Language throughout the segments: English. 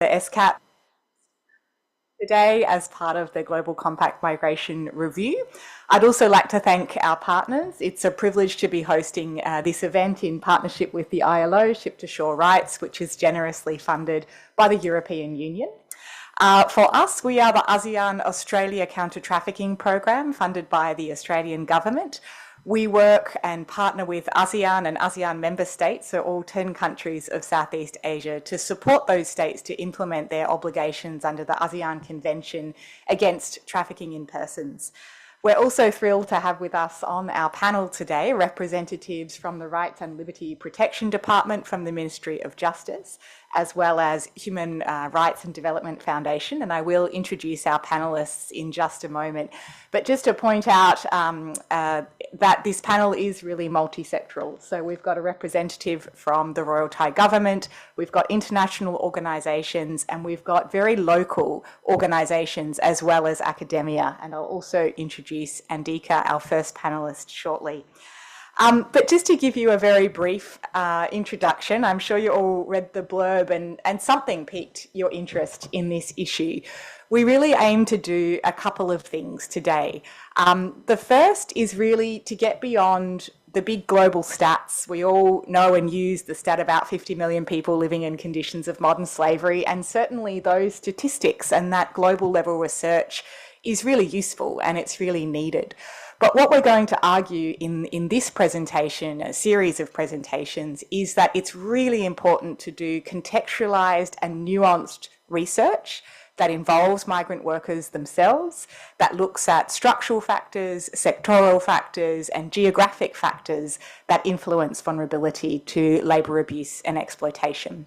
the SCAP today as part of the Global Compact Migration Review. I'd also like to thank our partners. It's a privilege to be hosting this event in partnership with the ILO Ship to Shore Rights, which is generously funded by the European Union. For us, we are the ASEAN-Australia Counter-Trafficking Program funded by the Australian Government. We work and partner with ASEAN and ASEAN member states, so all 10 countries of Southeast Asia, to support those states to implement their obligations under the ASEAN Convention against trafficking in persons. We're also thrilled to have with us on our panel today representatives from the Rights and Liberty Protection Department from the Ministry of Justice, as well as Human Rights and Development Foundation, and I will introduce our panellists in just a moment. But just to point out that this panel is really multi-sectoral. So we've got a representative from the Royal Thai Government, we've got international organisations, and we've got very local organisations as well as academia. And I'll also introduce Andika, our first panellist, shortly. But just to give you a very brief introduction, I'm sure you all read the blurb and something piqued your interest in this issue. We really aim to do a couple of things today. The first is really to get beyond the big global stats. We all know and use the stat about 50 million people living in conditions of modern slavery, and certainly those statistics and that global level research is really useful and it's really needed. But what we're going to argue in this presentation, a series of presentations, is that it's really important to do contextualised and nuanced research that involves migrant workers themselves, that looks at structural factors, sectoral factors, and geographic factors that influence vulnerability to labour abuse and exploitation.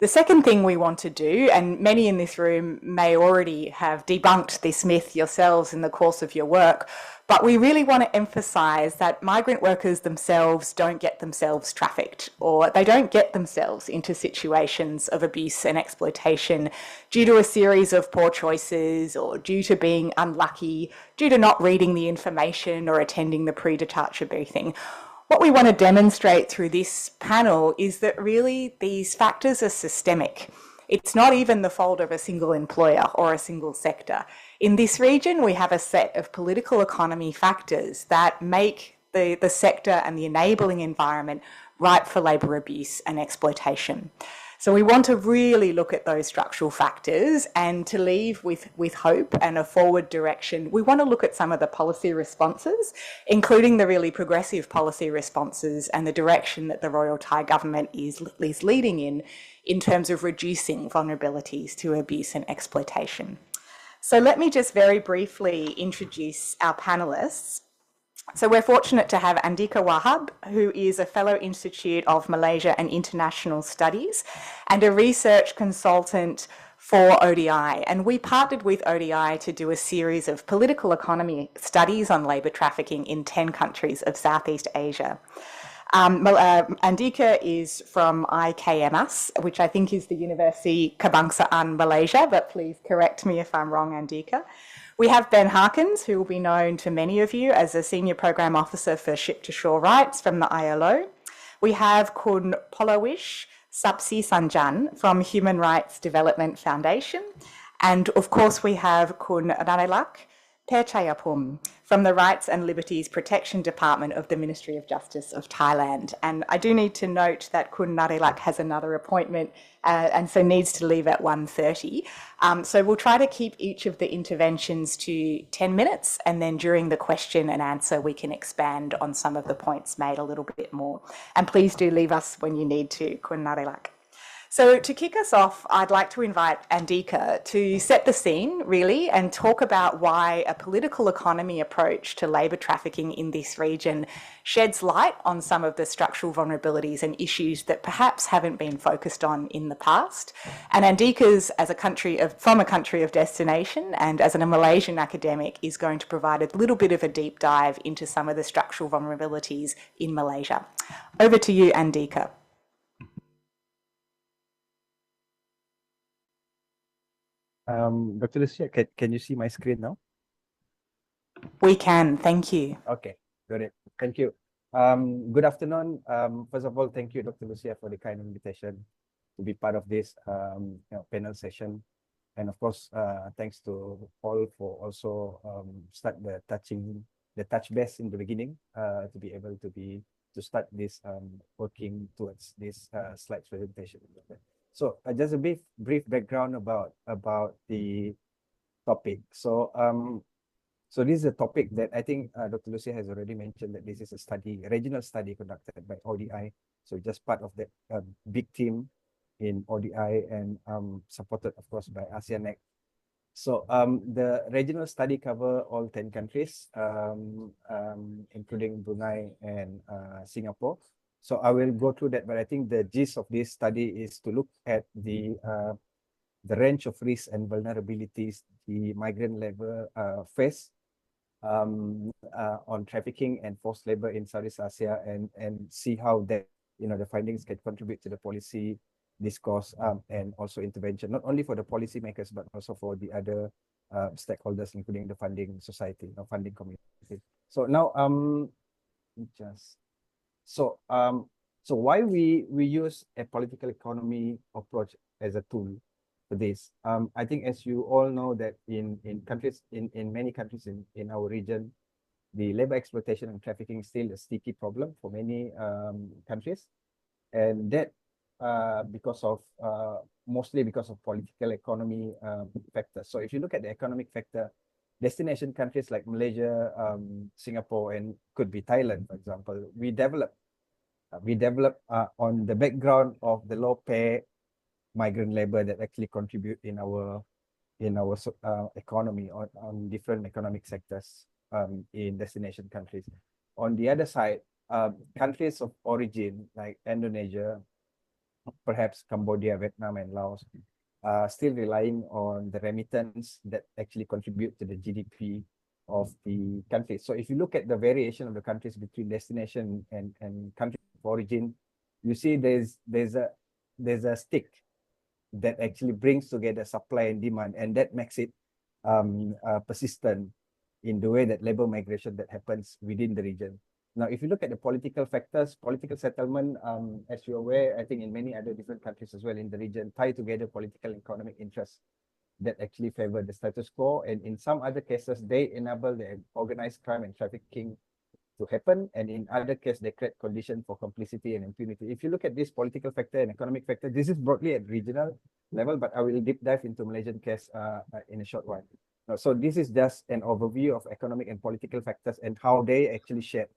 The second thing we want to do, and many in this room may already have debunked this myth yourselves in the course of your work, but we really want to emphasise that migrant workers themselves don't get themselves trafficked, or they don't get themselves into situations of abuse and exploitation due to a series of poor choices, or due to being unlucky, due to not reading the information or attending the pre-departure briefing. What we want to demonstrate through this panel is that really these factors are systemic. It's not even the fault of a single employer or a single sector. In this region, we have a set of political economy factors that make the sector and the enabling environment ripe for labour abuse and exploitation. So we want to really look at those structural factors, and to leave with hope and a forward direction, we want to look at some of the policy responses, including the really progressive policy responses and the direction that the Royal Thai Government is leading in terms of reducing vulnerabilities to abuse and exploitation. So let me just very briefly introduce our panellists. So we're fortunate to have Andika Wahab, who is a Fellow Institute of Malaysia and International Studies and a research consultant for ODI. And we partnered with ODI to do a series of political economy studies on labour trafficking in 10 countries of Southeast Asia. Andika is from IKMS, which I think is the University Kebangsaan Malaysia, but please correct me if I'm wrong, Andika. We have Ben Harkins, who will be known to many of you as a Senior Program Officer for Ship to Shore Rights from the ILO. We have Kun Polawish Sapsi Sanjan from Human Rights Development Foundation. And of course, we have Kun Narelak Perchayapum from the Rights and Liberties Protection Department of the Ministry of Justice of Thailand. And I do need to note that Kun Narelak has another appointment and so needs to leave at 1:30. So we'll try to keep each of the interventions to 10 minutes, and then during the question and answer we can expand on some of the points made a little bit more. And please do leave us when you need to, Kun Narelak. So to kick us off, I'd like to invite Andika to set the scene, really, and talk about why a political economy approach to labour trafficking in this region sheds light on some of the structural vulnerabilities and issues that perhaps haven't been focused on in the past. And Andika's, from a country of destination and as a Malaysian academic, is going to provide a little bit of a deep dive into some of the structural vulnerabilities in Malaysia. Over to you, Andika. Dr. Lucia, can you see my screen now? We can, thank you. Okay, got it. Thank you. Good afternoon. First of all, thank you, Dr. Lucia, for the kind invitation be part of this panel session. And of course, thanks to Paul for also start the touch base in the beginning to be able to start this working towards this slides presentation. So just a brief background about the topic. So this is a topic that I think Dr. Lucia has already mentioned, that this is a regional study conducted by ODI. So just part of that big team in ODI and supported, of course, by ASEAN-ACT. So the regional study cover all 10 countries, including Brunei and Singapore. So I will go through that, but I think the gist of this study is to look at the range of risks and vulnerabilities the migrant labor face on trafficking and forced labor in Southeast Asia, and see how that, the findings can contribute to the policy discourse and also intervention, not only for the policymakers, but also for the other stakeholders, including the funding society, funding community. So now, so why we use a political economy approach as a tool for this? I think, as you all know, that in countries, in many countries in our region, the labor exploitation and trafficking is still a sticky problem for many countries, and that mostly because of political economy factors. So if you look at the economic factor, destination countries like Malaysia, Singapore, and could be Thailand, for example, we develop on the background of the low pay migrant labor that actually contribute in our economy on different economic sectors in destination countries. On the other side, countries of origin like Indonesia, perhaps Cambodia, Vietnam, and Laos, still relying on the remittance that actually contribute to the GDP of the country. So if you look at the variation of the countries between destination and country of origin, you see there's a stick that actually brings together supply and demand, and that makes it persistent in the way that labor migration that happens within the region. Now, if you look at the political factors, political settlement, as you're aware, I think in many other different countries as well in the region, tie together political and economic interests that actually favor the status quo. And in some other cases, they enable the organized crime and trafficking to happen. And in other cases, they create conditions for complicity and impunity. If you look at this political factor and economic factor, this is broadly at regional level, but I will deep dive into Malaysian case in a short while. So this is just an overview of economic and political factors and how they actually shape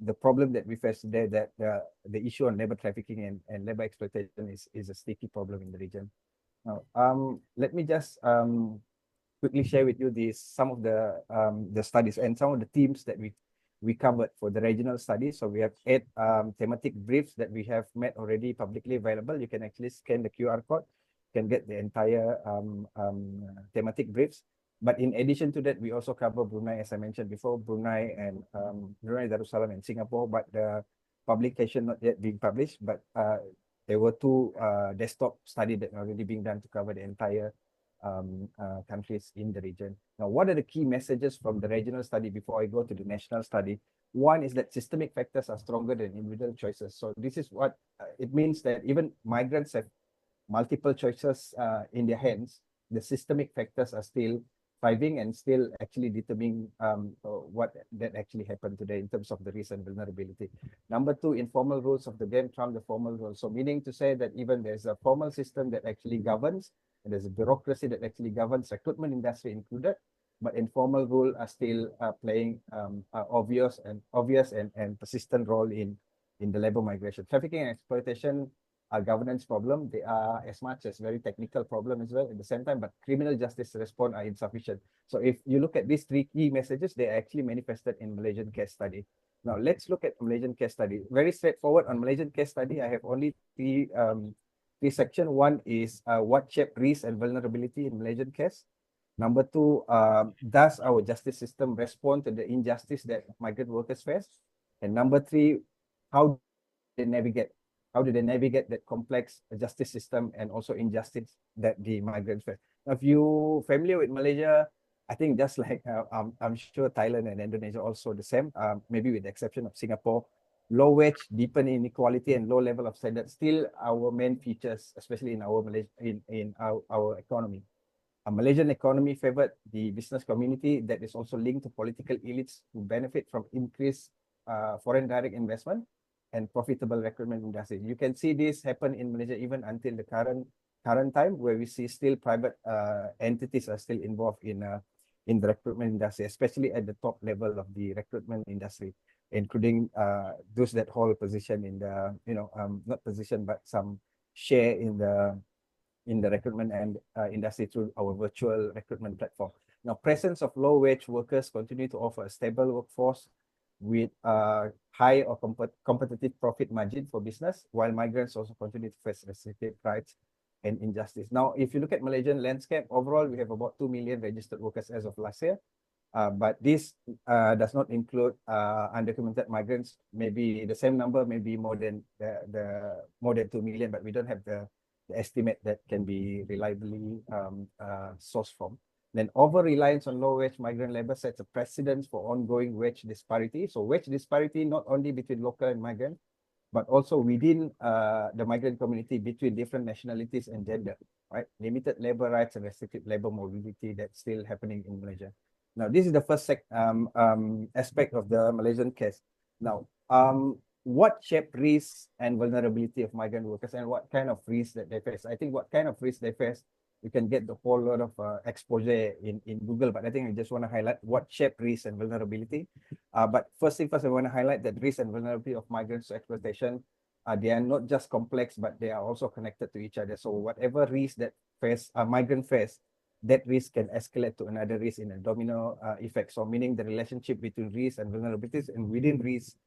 the problem that we face today, that the issue on labor trafficking and labor exploitation is a sticky problem in the region. Now, let me just quickly share with you some of the studies and some of the themes that we covered for the regional studies. So we have 8 thematic briefs that we have made already publicly available. You can actually scan the QR code, can get the entire thematic briefs. But in addition to that, we also cover Brunei, as I mentioned before, Brunei and Brunei, Darussalam, and Singapore, but the publication not yet being published. But there were 2 desktop studies that are already being done to cover the entire countries in the region. Now, what are the key messages from the regional study before I go to the national study? One is that systemic factors are stronger than individual choices. So this is what it means, that even migrants have multiple choices in their hands. The systemic factors are still thriving and still actually determining what that actually happened today in terms of the risk and vulnerability. Number 2, informal rules of the game trump the formal rules. So meaning to say that even there's a formal system that actually governs, and there's a bureaucracy that actually governs, recruitment industry included, but informal rules are still playing obvious and persistent role in the labor migration. Trafficking and exploitation are governance problem. They are as much as very technical problem as well at the same time, but criminal justice response are insufficient. So if you look at these 3 key messages, they are actually manifested in Malaysian case study. Now let's look at Malaysian case study. Very straightforward on Malaysian case study. I have only 3 sections. One is what shape risk and vulnerability in Malaysian case. Number 2, does our justice system respond to the injustice that migrant workers face? And number 3, how they navigate that complex justice system and also injustice that the migrants face. Now, if you're familiar with Malaysia, I think just like I'm sure Thailand and Indonesia also the same, maybe with the exception of Singapore, low wage, deepen inequality, and low level of standard still our main features, especially in our our economy. A Malaysian economy favored the business community that is also linked to political elites who benefit from increased foreign direct investment and profitable recruitment industry. You can see this happen in Malaysia even until the current time, where we see still private entities are still involved in the recruitment industry, especially at the top level of the recruitment industry, including those that hold position in the not position but some share in the recruitment and industry through our virtual recruitment platform. Now, presence of low-wage workers continue to offer a stable workforce with high or competitive profit margin for business, while migrants also continue to face restricted rights and injustice. Now, if you look at Malaysian landscape, overall, we have about 2 million registered workers as of last year. But this does not include undocumented migrants. Maybe the same number, maybe more than more than 2 million, but we don't have the estimate that can be reliably sourced from. Then over-reliance on low-wage migrant labor sets a precedent for ongoing wage disparity. So wage disparity not only between local and migrant, but also within the migrant community between different nationalities and gender, right? Limited labor rights and restricted labor mobility that's still happening in Malaysia. Now, this is the first aspect of the Malaysian case. Now, what shape risks and vulnerability of migrant workers and what kind of risks that they face? I think what kind of risks they face, you can get the whole lot of exposure in Google, but I think I just want to highlight what shape risks and vulnerability. But first, I want to highlight that risk and vulnerability of migrants to exploitation, they are not just complex, but they are also connected to each other. So whatever risk that migrant face, that risk can escalate to another risk in a domino effect. So meaning the relationship between risk and vulnerabilities and within risk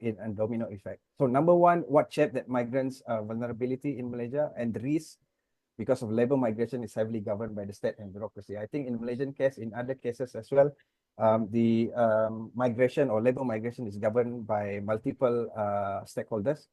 in a domino effect. So number one, what shape that migrants' vulnerability in Malaysia and the risk because of labor migration is heavily governed by the state and bureaucracy. I think in Malaysian case, in other cases as well, the migration or labor migration is governed by multiple stakeholders.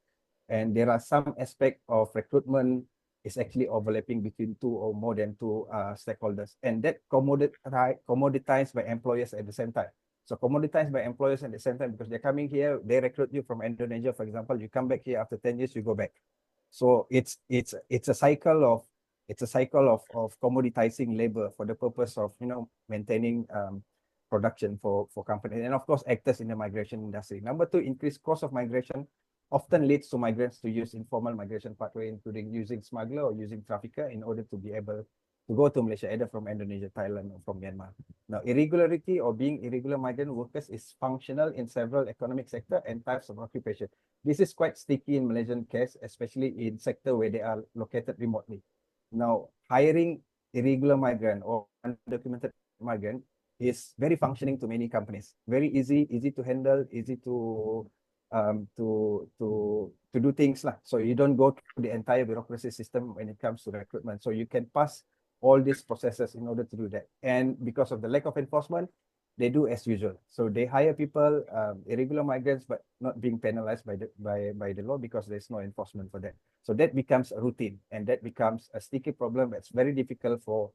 And there are some aspect of recruitment is actually overlapping between two or more than two stakeholders. And that commoditized by employers at the same time. So commoditized by employers at the same time because they're coming here, they recruit you from Indonesia, for example, you come back here after 10 years, you go back. So it's a cycle of commoditizing labor for the purpose of maintaining production for companies and of course actors in the migration industry. Number two, increased cost of migration often leads to migrants to use informal migration pathway, including using smuggler or using trafficker in order to be able to go to Malaysia, either from Indonesia, Thailand, or from Myanmar. Now, irregularity or being irregular migrant workers is functional in several economic sector and types of occupation. This is quite sticky in Malaysian case, especially in sector where they are located remotely. Now, hiring irregular migrant or undocumented migrant is very functioning to many companies. Very easy to handle, easy to do things lah. So you don't go through the entire bureaucracy system when it comes to recruitment. So you can pass all these processes in order to do that. And because of the lack of enforcement, they do as usual. So they hire people, irregular migrants, but not being penalized by the law because there's no enforcement for that. So that becomes a routine and that becomes a sticky problem that's very difficult for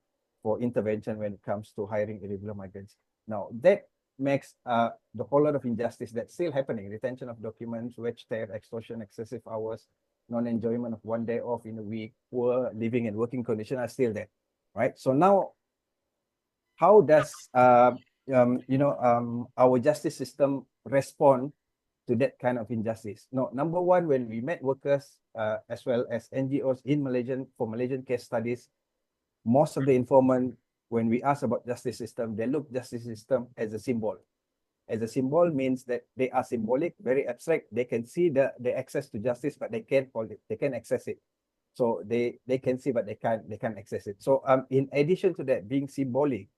intervention when it comes to hiring irregular migrants. Now that makes the whole lot of injustice that's still happening. Retention of documents, wage theft, extortion, excessive hours, non-enjoyment of one day off in a week, poor living and working conditions are still there, right? So now, how does our justice system respond to that kind of injustice? No, number one, when we met workers as well as NGOs in Malaysian case studies, most of the informant, when we ask about justice system, they look justice system as a symbol. As a symbol means that they are symbolic, very abstract. They can see the access to justice, but they can't hold it. They can't access it. So they can see, but they can't access it. So in addition to that, being symbolic,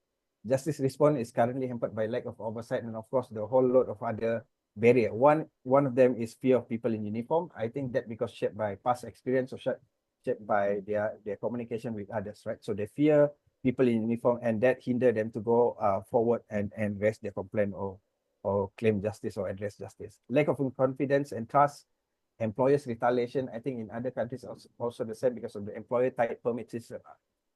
justice response is currently hampered by lack of oversight and of course the whole lot of other barrier. One of them is fear of people in uniform. I think that because shaped by past experience or shaped by their communication with others, right? So they fear people in uniform and that hinder them to go forward and raise their complaint or claim justice or address justice. Lack of confidence and trust, employers' retaliation. I think in other countries also the same because of the employer type permit system.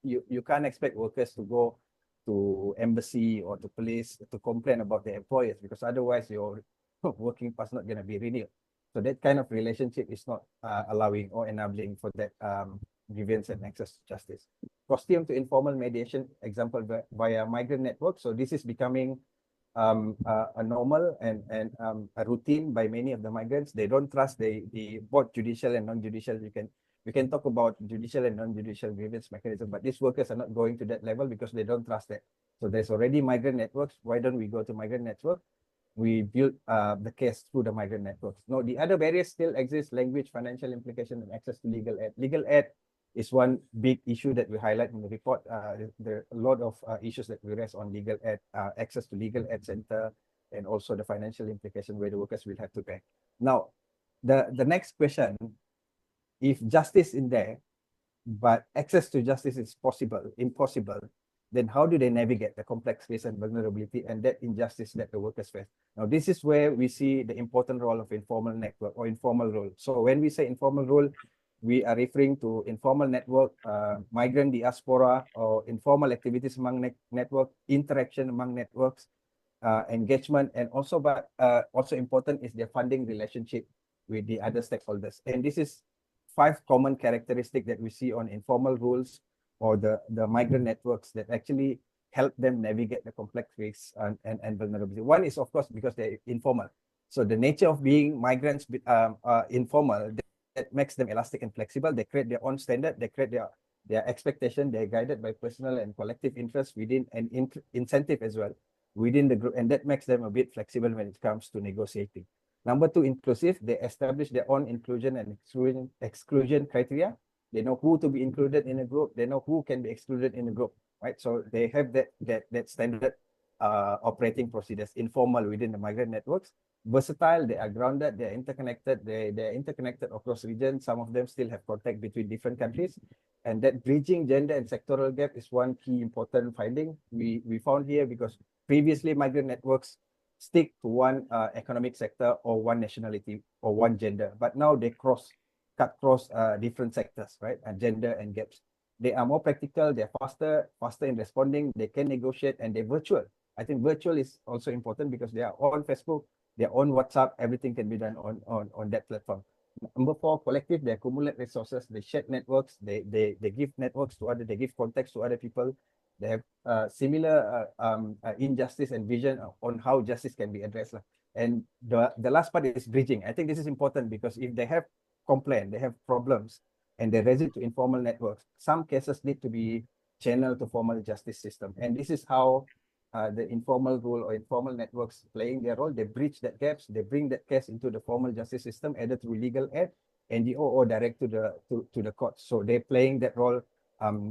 You can't expect workers to go to embassy or to police to complain about the employers because otherwise your working pass not going to be renewed. So that kind of relationship is not allowing or enabling for that grievance and access to justice. Costume to informal mediation, example via migrant network. So this is becoming a normal and a routine by many of the migrants. They don't trust the both judicial and non-judicial. We can talk about judicial and non-judicial grievance mechanism, but these workers are not going to that level because they don't trust it. So there's already migrant networks. Why don't we go to migrant network? We build the case through the migrant networks. No, the other barriers still exist: language, financial implication, and access to legal aid. Legal aid is one big issue that we highlight in the report. There are a lot of issues that we raise on legal aid, access to legal aid center, and also the financial implication where the workers will have to pay. Now, the next question, if justice in there, but access to justice is impossible, then how do they navigate the complex risk and vulnerability and that injustice that the workers face? Now, this is where we see the important role of informal network or informal role. So when we say informal role, we are referring to informal network, migrant diaspora, or informal activities among network, interaction among networks, engagement, and also, but also important is their funding relationship with the other stakeholders. And this is 5 common characteristics that we see on informal rules or the migrant networks that actually help them navigate the complex risks and vulnerability. One is, of course, because they're informal. So the nature of being migrants informal, that makes them elastic and flexible. They create their own standard. They create their expectation. They're guided by personal and collective interests within an incentive as well within the group. And that makes them a bit flexible when it comes to negotiating. Number 2, inclusive. They establish their own inclusion and exclusion criteria. They know who to be included in a group. They know who can be excluded in a group, right? So they have that standard operating procedures, informal within the migrant networks. Versatile, they are grounded, they're interconnected, they're interconnected across regions. Some of them still have contact between different countries. And that bridging gender and sectoral gap is one key important finding we found here, because previously migrant networks stick to one economic sector or one nationality or one gender, but now they cut across different sectors, right? And gender and gaps. They are more practical, they're faster in responding, they can negotiate, and they're virtual. I think virtual is also important because they are on Facebook, they're on WhatsApp, everything can be done on that platform. Number 4, collective, they accumulate resources, they share networks, they give networks to other, they give context to other people. They have similar injustice and vision on how justice can be addressed. And the last part is bridging. I think this is important because if they have complaint, they have problems, and they raise it to informal networks, some cases need to be channeled to formal justice system. And this is how the informal rule or informal networks playing their role. They bridge that gaps, they bring that case into the formal justice system, either through legal aid, NGO, or direct to the courts. So they're playing that role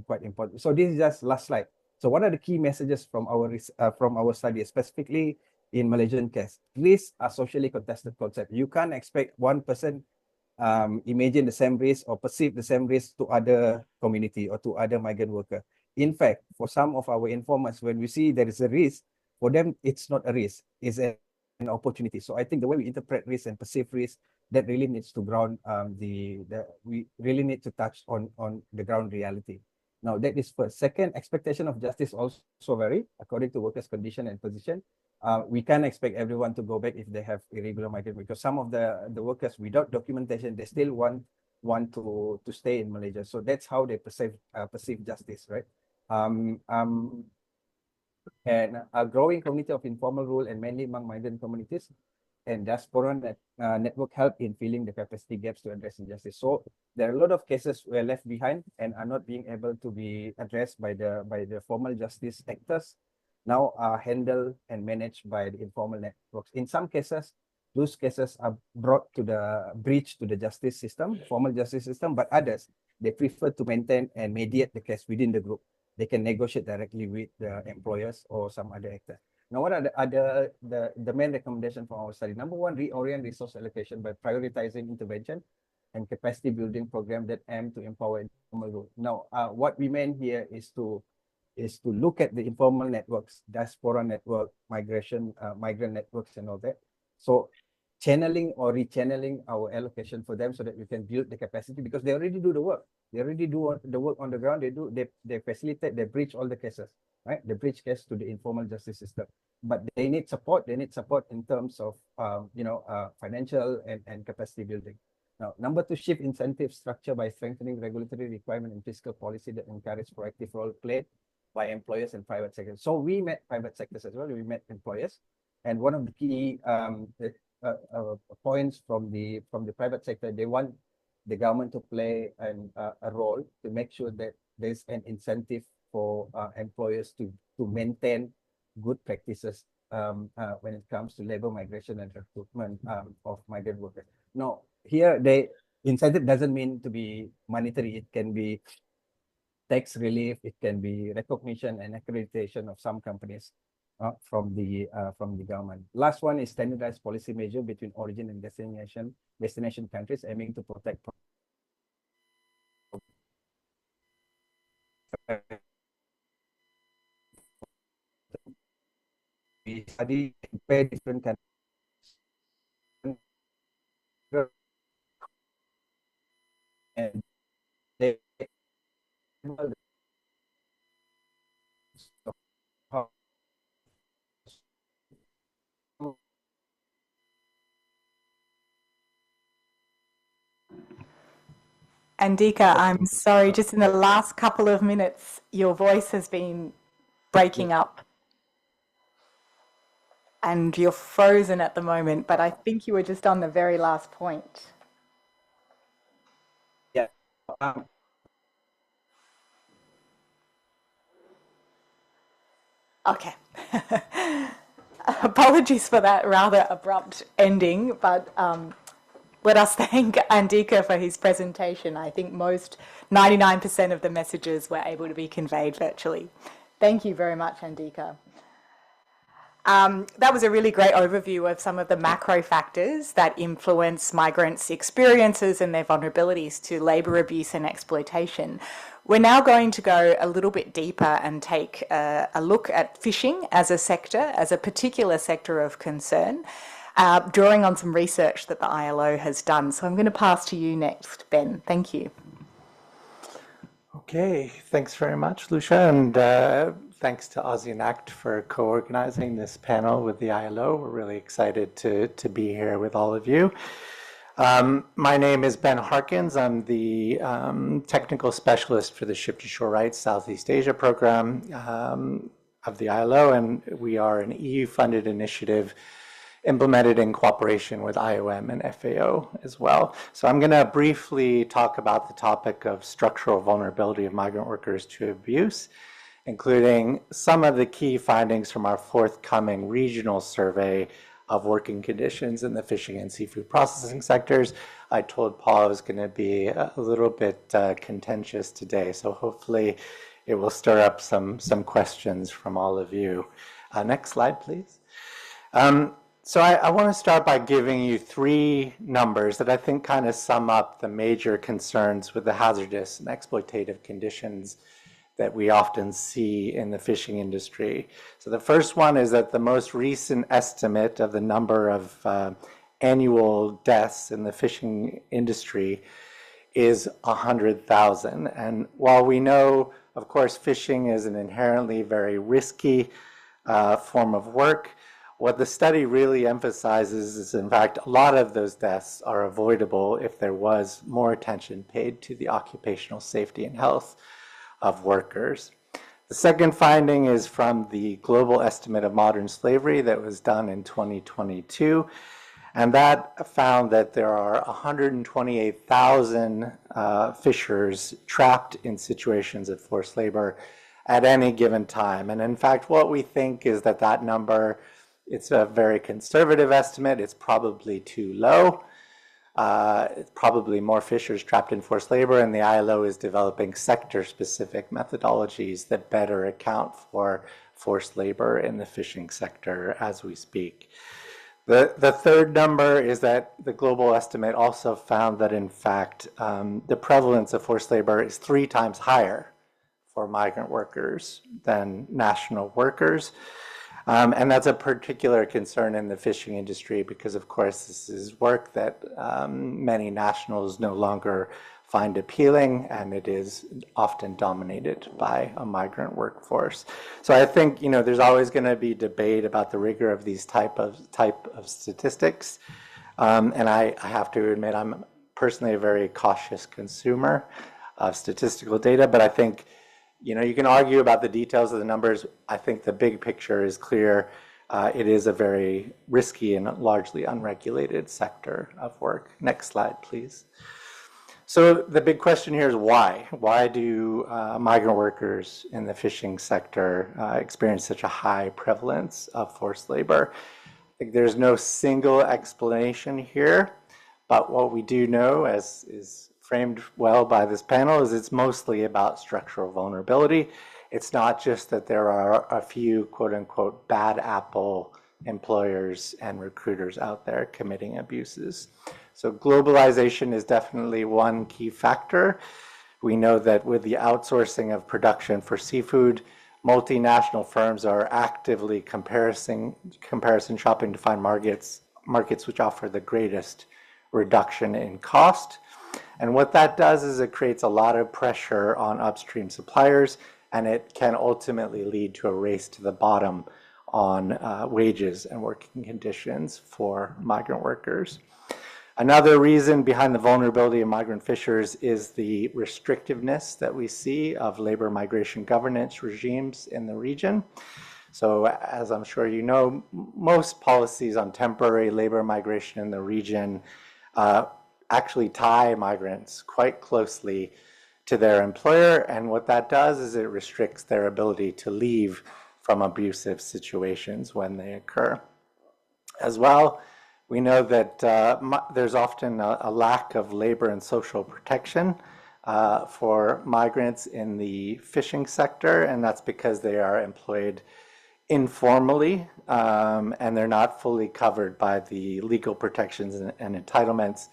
quite important. So this is just last slide. So what are the key messages from our study, specifically in Malaysian case? Risks are socially contested concept. You can't expect one person imagine the same risk or perceive the same risk to other community or to other migrant worker. In fact, for some of our informants, when we see there is a risk, for them, it's not a risk, it's an opportunity. So I think the way we interpret risk and perceive risk, that really needs to ground we really need to touch on the ground reality. Now, that is first. Second, expectation of justice also vary according to workers' condition and position. We can't expect everyone to go back if they have irregular migrant, because some of the workers without documentation, they still want to stay in Malaysia. So that's how they perceive justice, right? And a growing community of informal rule, and mainly among migrant communities, and diaspora network help in filling the capacity gaps to address injustice. So there are a lot of cases were left behind and are not being able to be addressed by the formal justice actors, now are handled and managed by the informal networks. In some cases, those cases are brought to the bridge to the justice system, formal justice system, but others, they prefer to maintain and mediate the case within the group. They can negotiate directly with the employers or some other actor. Now, what are the main recommendation from our study? Number 1, reorient resource allocation by prioritizing intervention and capacity building program that aim to empower informal rule. Now, what we meant here is to look at the informal networks, diaspora network, migrant networks, and all that. So channeling or rechanneling our allocation for them so that we can build the capacity, because they already do the work. They already do the work on the ground. They facilitate, they bridge all the cases, right? They bridge case to the informal justice system. but they need support. They need support in terms of financial and capacity building. Now, number two, shift incentive structure by strengthening regulatory requirement and fiscal policy that encourage proactive role played by employers and private sectors. So we met private sectors as well. We met employers, and one of the key points from the private sector, they want the government to play a role to make sure that there's an incentive for employers to maintain good practices when it comes to labor migration and recruitment of migrant workers. No, here the incentive doesn't mean to be monetary. It can be tax relief. It can be recognition and accreditation of some companies from the government. Last one is standardized policy measure between origin and destination countries, aiming to protect. We study compare different countries. And they Andika, I'm sorry, just in the last couple of minutes, your voice has been breaking up and you're frozen at the moment, but I think you were just on the very last point. yeah. Okay. Apologies for that rather abrupt ending, but let us thank Andika for his presentation. I think 99% of the messages were able to be conveyed virtually. Thank you very much, Andika. That was a really great overview of some of the macro factors that influence migrants' experiences and their vulnerabilities to labour abuse and exploitation. We're now going to go a little bit deeper and take a look at fishing as a sector, as a particular sector of concern, drawing on some research that the ILO has done. So I'm going to pass to you next, Ben. Thank you. Okay, thanks very much, Lucia, and thanks to ASEAN-ACT for co-organizing this panel with the ILO. We're really excited to be here with all of you. My name is Ben Harkins. I'm the technical specialist for the Ship-to-Shore Rights Southeast Asia program of the ILO, and we are an EU-funded initiative implemented in cooperation with IOM and FAO as well. So I'm going to briefly talk about the topic of structural vulnerability of migrant workers to abuse, including some of the key findings from our forthcoming regional survey of working conditions in the fishing and seafood processing sectors. I told Paul I was going to be a little bit contentious today, so hopefully it will stir up some questions from all of you. Next slide, please. So I want to start by giving you three numbers that I think kind of sum up the major concerns with the hazardous and exploitative conditions that we often see in the fishing industry. So the first one is that the most recent estimate of the number of annual deaths in the fishing industry is 100,000. And while we know, of course, fishing is an inherently very risky form of work, what the study really emphasizes is, in fact, a lot of those deaths are avoidable if there was more attention paid to the occupational safety and health of workers. The second finding is from the Global Estimate of Modern Slavery that was done in 2022, and that found that there are 128,000 fishers trapped in situations of forced labor at any given time. And in fact, what we think is that that number, it's a very conservative estimate. It's probably too low. It's probably more fishers trapped in forced labor, and the ILO is developing sector-specific methodologies that better account for forced labor in the fishing sector as we speak. The third number is that the global estimate also found that, in fact, the prevalence of forced labor is 3 times higher for migrant workers than national workers. And that's a particular concern in the fishing industry because, of course, this is work that many nationals no longer find appealing, and it is often dominated by a migrant workforce. So I think, you know, there's always going to be debate about the rigor of these type of statistics. And I have to admit, I'm personally a very cautious consumer of statistical data, but I think, you know, you can argue about the details of the numbers. I think the big picture is clear. It is a very risky and largely unregulated sector of work. Next slide, please. So the big question here is why? Why do migrant workers in the fishing sector experience such a high prevalence of forced labor? I think there's no single explanation here, but what we do know, as is framed well by this panel, is it's mostly about structural vulnerability. It's not just that there are a few quote unquote bad apple employers and recruiters out there committing abuses. So globalization is definitely one key factor. We know that with the outsourcing of production for seafood, multinational firms are actively comparison shopping to find markets which offer the greatest reduction in cost. And what that does is it creates a lot of pressure on upstream suppliers, and it can ultimately lead to a race to the bottom on wages and working conditions for migrant workers. Another reason behind the vulnerability of migrant fishers is the restrictiveness that we see of labor migration governance regimes in the region. So as I'm sure you know, most policies on temporary labor migration in the region actually tie migrants quite closely to their employer, and what that does is it restricts their ability to leave from abusive situations when they occur. As well, we know that there's often a lack of labor and social protection for migrants in the fishing sector, and that's because they are employed informally and they're not fully covered by the legal protections and entitlements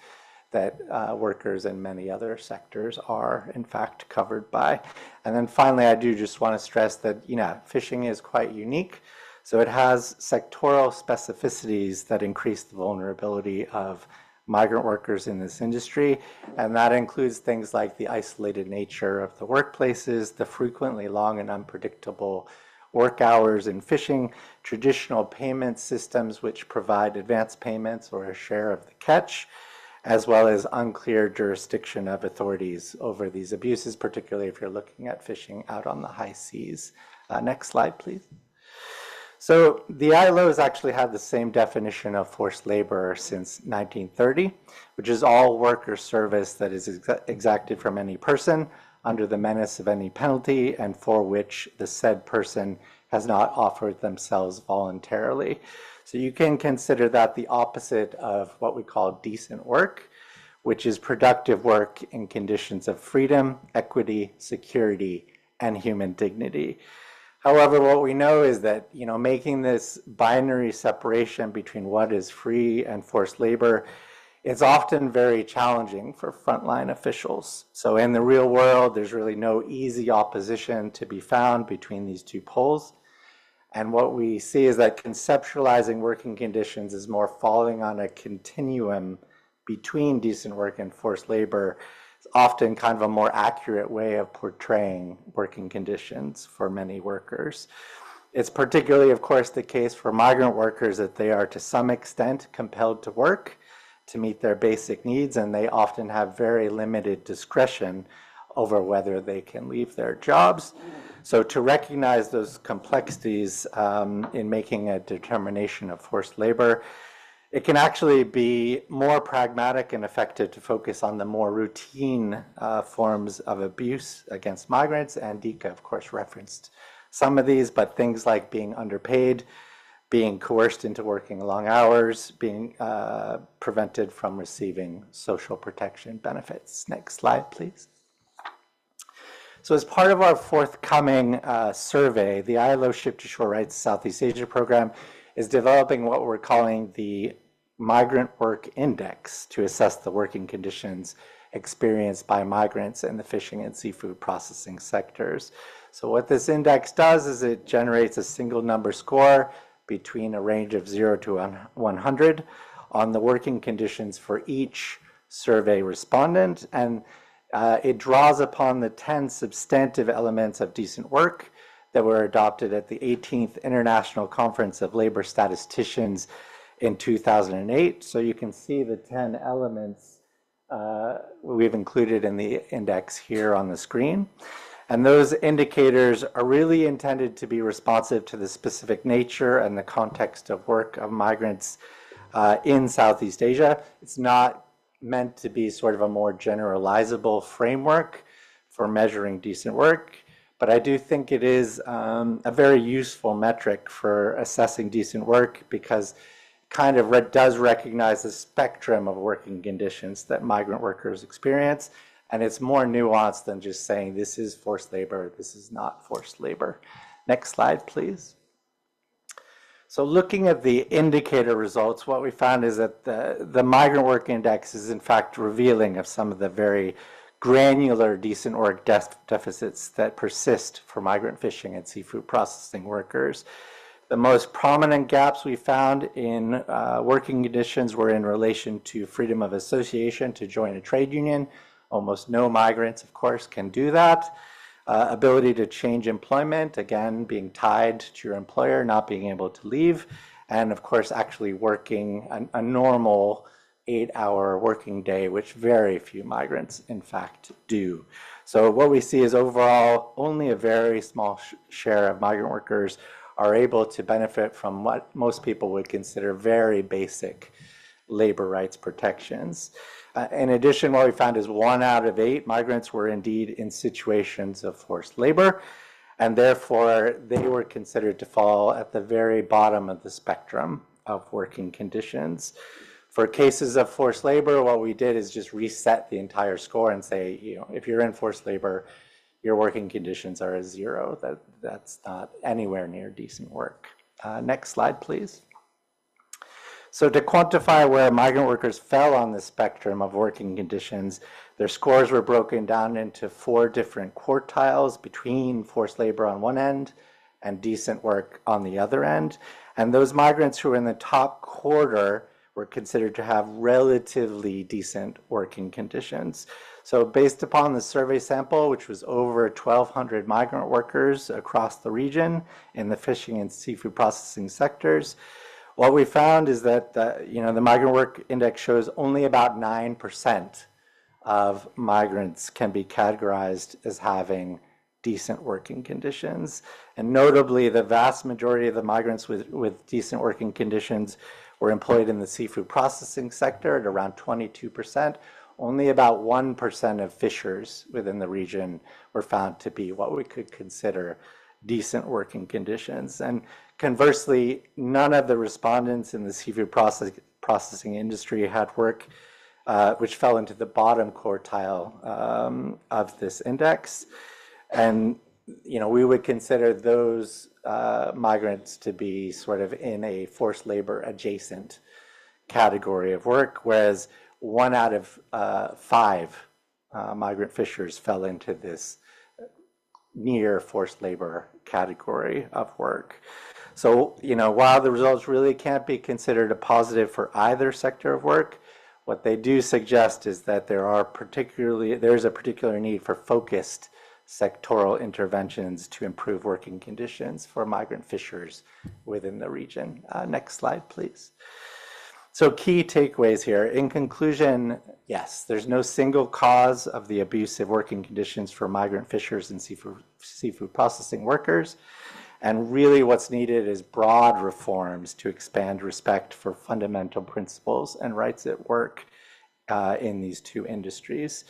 that workers in many other sectors are in fact covered by. And then finally, I do just want to stress that, you know, fishing is quite unique. So it has sectoral specificities that increase the vulnerability of migrant workers in this industry. And that includes things like the isolated nature of the workplaces, the frequently long and unpredictable work hours in fishing, traditional payment systems which provide advance payments or a share of the catch, as well as unclear jurisdiction of authorities over these abuses, particularly if you're looking at fishing out on the high seas. Next slide, please. So the ILO has actually had the same definition of forced labor since 1930, which is all work or service that is exacted from any person under the menace of any penalty and for which the said person has not offered themselves voluntarily. So you can consider that the opposite of what we call decent work, which is productive work in conditions of freedom, equity, security, and human dignity. However, what we know is that, you know, making this binary separation between what is free and forced labor, it's often very challenging for frontline officials. So in the real world, there's really no easy opposition to be found between these two poles. And what we see is that conceptualizing working conditions is more falling on a continuum between decent work and forced labor. It's often kind of a more accurate way of portraying working conditions for many workers. It's particularly, of course, the case for migrant workers that they are to some extent compelled to work to meet their basic needs, and they often have very limited discretion over whether they can leave their jobs. So to recognize those complexities in making a determination of forced labor, it can actually be more pragmatic and effective to focus on the more routine forms of abuse against migrants. And Dika, of course, referenced some of these, but things like being underpaid, being coerced into working long hours, being prevented from receiving social protection benefits. Next slide, please. So as part of our forthcoming survey, the ILO Ship to Shore Rights Southeast Asia program is developing what we're calling the Migrant Work Index to assess the working conditions experienced by migrants in the fishing and seafood processing sectors. So what this index does is it generates a single number score between a range of 0 to 100 on the working conditions for each survey respondent. And It draws upon the 10 substantive elements of decent work that were adopted at the 18th International Conference of Labor Statisticians in 2008. So you can see the 10 elements we've included in the index here on the screen. And those indicators are really intended to be responsive to the specific nature and the context of work of migrants in Southeast Asia. It's not meant to be sort of a more generalizable framework for measuring decent work, but I do think it is a very useful metric for assessing decent work because it kind of does recognize the spectrum of working conditions that migrant workers experience. And it's more nuanced than just saying this is forced labor, this is not forced labor. Next slide, please. So looking at the indicator results, what we found is that the migrant work index is in fact revealing of some of the very granular decent work deficits that persist for migrant fishing and seafood processing workers. The most prominent gaps we found in working conditions were in relation to freedom of association to join a trade union. Almost no migrants, of course, can do that. Ability to change employment, again, being tied to your employer, not being able to leave, and of course, actually working a normal 8-hour working day, which very few migrants, in fact, do. So what we see is overall, only a very small share of migrant workers are able to benefit from what most people would consider very basic labor rights protections. In addition, what we found is 1 out of 8 migrants were indeed in situations of forced labor, and therefore they were considered to fall at the very bottom of the spectrum of working conditions. For cases of forced labor, what we did is just reset the entire score and say, you know, if you're in forced labor, your working conditions are a 0. That's not anywhere near decent work. Next slide, please. So to quantify where migrant workers fell on the spectrum of working conditions, their scores were broken down into 4 different quartiles between forced labor on one end and decent work on the other end. And those migrants who were in the top quarter were considered to have relatively decent working conditions. So based upon the survey sample, which was over 1,200 migrant workers across the region in the fishing and seafood processing sectors, what we found is that the migrant work index shows only about 9% of migrants can be categorized as having decent working conditions. And notably, the vast majority of the migrants with decent working conditions were employed in the seafood processing sector at around 22%. Only about 1% of fishers within the region were found to be what we could consider decent working conditions. And conversely, none of the respondents in the seafood processing industry had work which fell into the bottom quartile of this index. And we would consider those migrants to be sort of in a forced labor adjacent category of work, whereas 1 out of 5 migrant fishers fell into this near forced labor category of work. So, while the results really can't be considered a positive for either sector of work, what they do suggest is that there's a particular need for focused sectoral interventions to improve working conditions for migrant fishers within the region. Next slide, please. So key takeaways here. In conclusion, yes, there's no single cause of the abusive working conditions for migrant fishers and seafood processing workers. And really what's needed is broad reforms to expand respect for fundamental principles and rights at work in these two industries.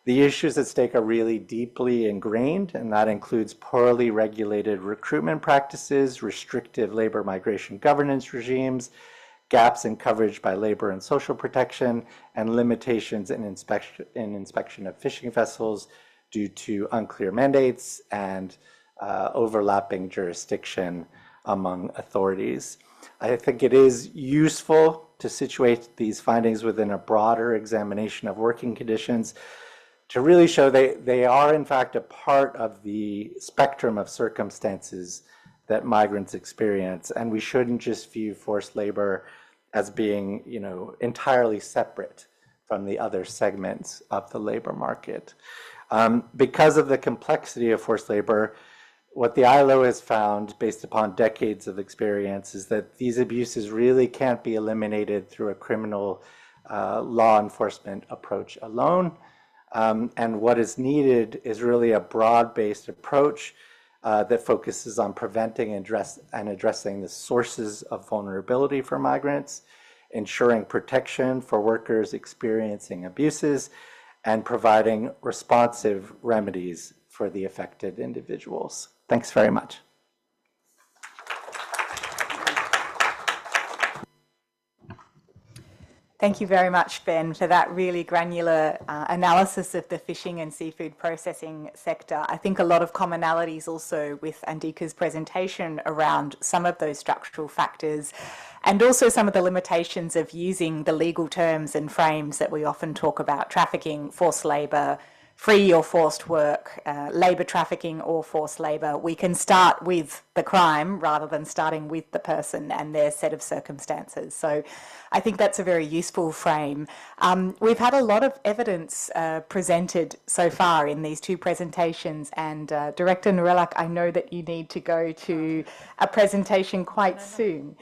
The issues at stake are really deeply ingrained, and that includes poorly regulated recruitment practices, restrictive labor migration governance regimes, gaps in coverage by labor and social protection, and limitations in inspection of fishing vessels due to unclear mandates and overlapping jurisdiction among authorities. I think it is useful to situate these findings within a broader examination of working conditions to really show they are in fact a part of the spectrum of circumstances that migrants experience, and we shouldn't just view forced labor as being, entirely separate from the other segments of the labor market. Because of the complexity of forced labor, what the ILO has found, based upon decades of experience, is that these abuses really can't be eliminated through a criminal law enforcement approach alone. And what is needed is really a broad-based approach that focuses on preventing and addressing the sources of vulnerability for migrants, ensuring protection for workers experiencing abuses, and providing responsive remedies for the affected individuals. Thanks very much. Thank you very much, Ben, for that really granular analysis of the fishing and seafood processing sector. I think a lot of commonalities also with Andika's presentation around some of those structural factors and also some of the limitations of using the legal terms and frames that we often talk about: trafficking, forced labour, free or forced work, labour trafficking or forced labour. We can start with the crime rather than starting with the person and their set of circumstances. So I think that's a very useful frame. We've had a lot of evidence presented so far in these two presentations, and Director Nurelak, I know that you need to go to a presentation quite soon.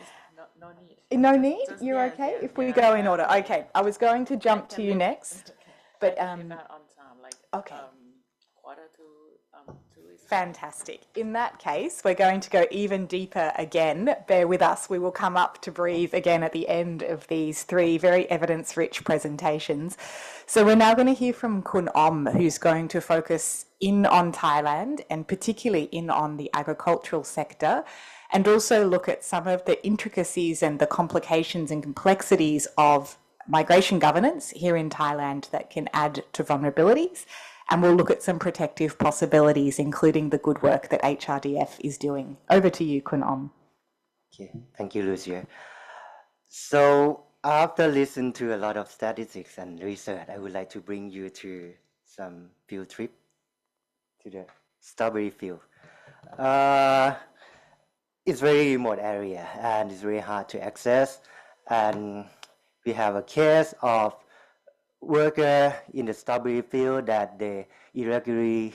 No need. No need? You're okay? If we go in order. Okay, I was going to jump to you next, but Not on time, like okay. quarter to 2 is Fantastic. In that case, we're going to go even deeper again. Bear with us. We will come up to breathe again at the end of these three very evidence-rich presentations. So we're now going to hear from Kun Om, who's going to focus in on Thailand and particularly in on the agricultural sector, and also look at some of the intricacies and the complications and complexities of migration governance here in Thailand that can add to vulnerabilities. And we'll look at some protective possibilities, including the good work that HRDF is doing. Over to you, Kun Om. Okay, thank you, Lucia. So after listening to a lot of statistics and research, I would like to bring you to some field trip to the strawberry field. It's very remote area and it's very hard to access. And we have a case of worker in the strawberry field that they irregularly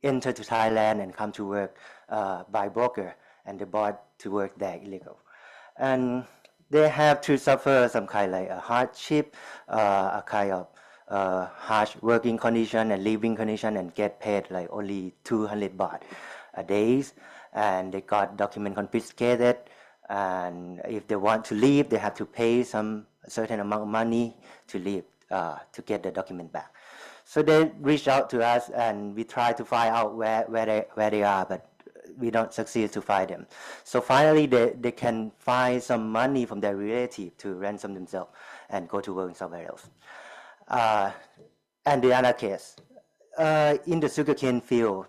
enter to Thailand and come to work by broker, and they bought to work there illegal. And they have to suffer some kind like a hardship, a kind of harsh working condition and living condition, and get paid like only 200 baht a day. And they got document confiscated, and if they want to leave, they have to pay some certain amount of money to leave, to get the document back. So they reached out to us, and we try to find out where they are, but we don't succeed to find them. So finally, they can find some money from their relative to ransom themselves and go to work somewhere else. And the other case, in the sugarcane field,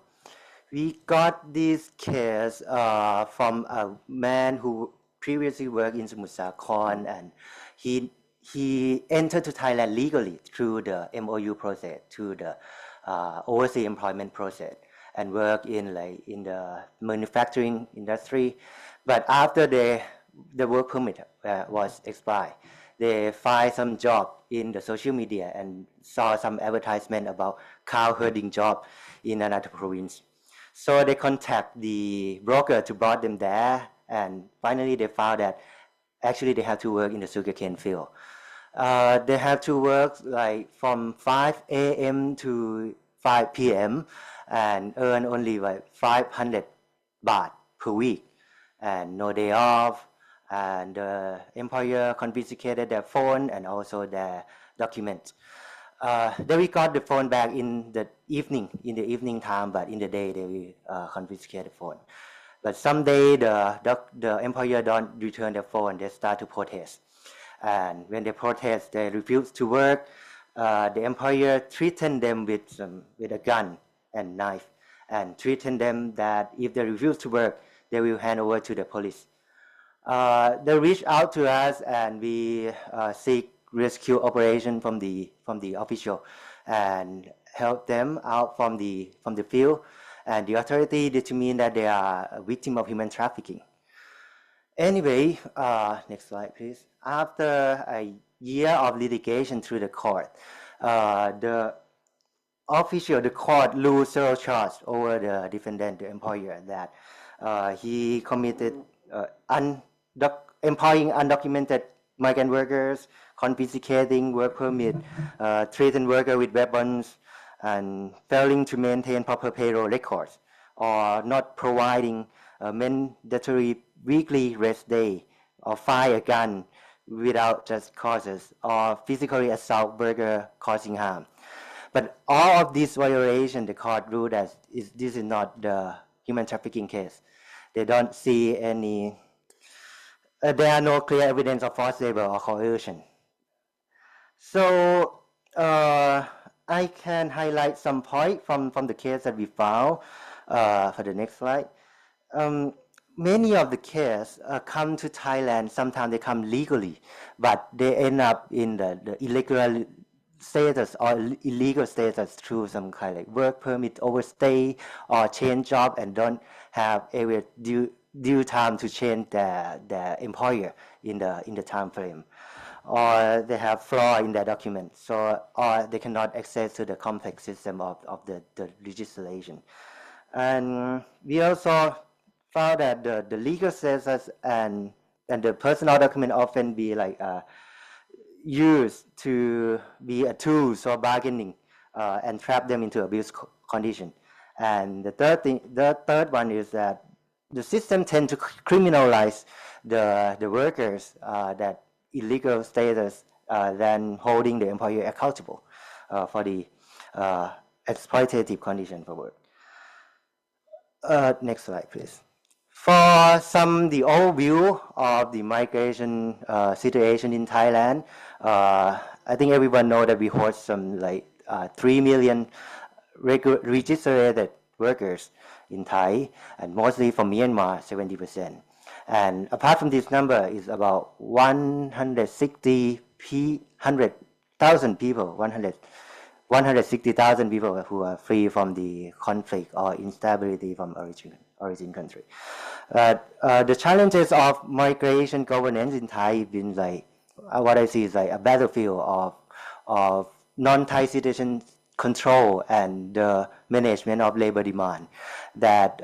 we got this case from a man who previously worked in Samut Sakhon, and he entered to Thailand legally through the MOU process, through the overseas employment process, and work in the manufacturing industry. But after the work permit was expired, they find some job in the social media and saw some advertisement about cow herding job in another province. So they contact the broker to brought them there, and finally they found that actually they have to work in the sugarcane field. They have to work like from 5 a.m. to 5 p.m. and earn only like 500 baht per week, and no day off. And the employer confiscated their phone and also their documents. Then we got the phone back in the evening time, but in the day they will confiscate the phone. But someday the employer don't return their phone, they start to protest. And when they protest, they refuse to work. The employer threatened them with a gun and knife, and threatened them that if they refuse to work, they will hand over to the police. They reached out to us, and we seek rescue operation from the official and help them out from the field. And the authority determined that they are a victim of human trafficking. Anyway, next slide, please. After year of litigation through the court. The court ruled several charges over the defendant, the employer, that he committed employing undocumented migrant workers, confiscating work permit, threatening workers with weapons, and failing to maintain proper payroll records, or not providing a mandatory weekly rest day, or fire a gun without just causes, or physically assault worker causing harm. But all of these violations, the court ruled that this is not the human trafficking case. They don't see any, there are no clear evidence of forced labor or coercion. So I can highlight some point from the case that we found for the next slide. Many of the cases come to Thailand, sometimes they come legally, but they end up in the irregular status or illegal status through some kind of like work permit, overstay, or change job and don't have a due time to change their employer in the time frame, or they have flaw in their documents, so or they cannot access to the complex system of the legislation. And we also found that the legal status and the personal document often be like used to be a tool for bargaining and trap them into abuse condition. And the third one is that the system tend to criminalize the workers that illegal status than holding the employer accountable for the exploitative condition for work. Next slide, please. For the overview of the migration situation in Thailand, I think everyone knows that we host some like 3 million registered workers in Thai, and mostly from Myanmar, 70%. And apart from this number, is about 160,000 people, 160,000 people who are free from the conflict or instability from origin country. The challenges of migration governance in Thai have been like, what I see is like a battlefield of non-Thai citizen control and the management of labor demand, that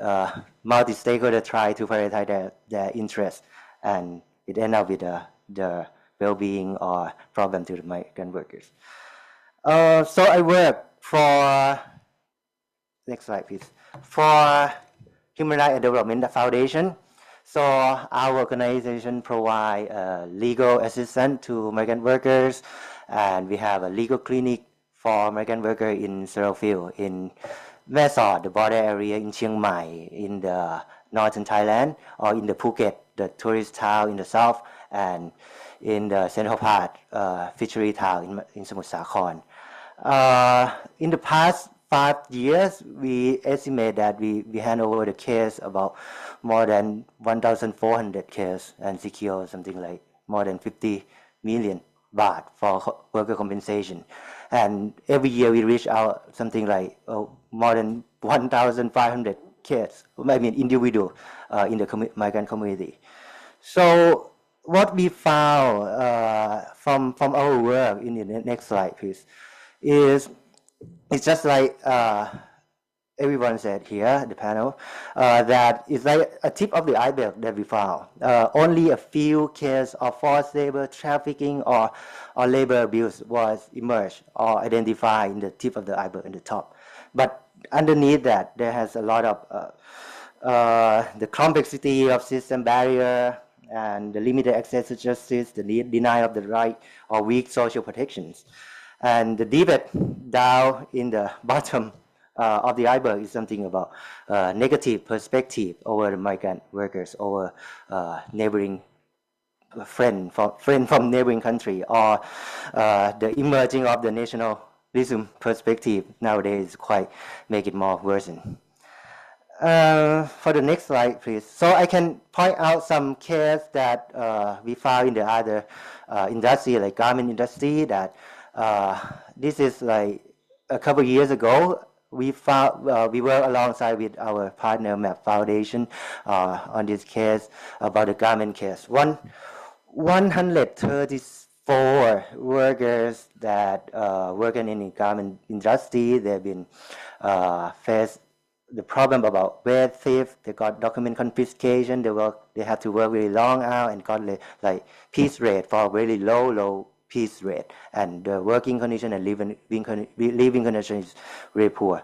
multi-stakeholders try to prioritize their interests, and it ends up with the well-being or problem to the migrant workers. So I work for, next slide please, for Human Rights and Development Foundation. So our organization provide legal assistance to migrant workers, and we have a legal clinic for migrant workers in several fields, in Mae Sot, the border area, in Chiang Mai, in the northern Thailand, or in the Phuket, the tourist town in the south, and in the central part, fishery town in Samut Sakhon. In the past 5 years, we estimate that we hand over the case about more than 1,400 cases and secure something like more than 50 million baht for worker compensation. And every year we reach out something like more than 1,500 cases, I mean individual in the migrant community. So what we found from our work, in the next slide please, is it's just like everyone said here, the panel, that it's like a tip of the iceberg that we found. Only a few cases of forced labor, trafficking, or labor abuse was emerged or identified in the tip of the iceberg in the top. But underneath that, there has a lot of the complexity of system barrier and the limited access to justice, the denial of the right or weak social protections. And the debate down in the bottom of the iceberg is something about negative perspective over the migrant workers, over neighboring friend from neighboring country, or the emerging of the nationalism perspective nowadays quite make it more worsen. For the next slide, please. So I can point out some cases that we found in the other industry, like garment industry, that this is like a couple years ago. We found we work alongside with our partner MAP Foundation on this case about the garment case. 134 for workers that working in the garment industry. They've been faced the problem about wage theft. They got document confiscation. They have to work really long hours and got like piece rate for very low piece rate, and the working condition and living condition is very poor.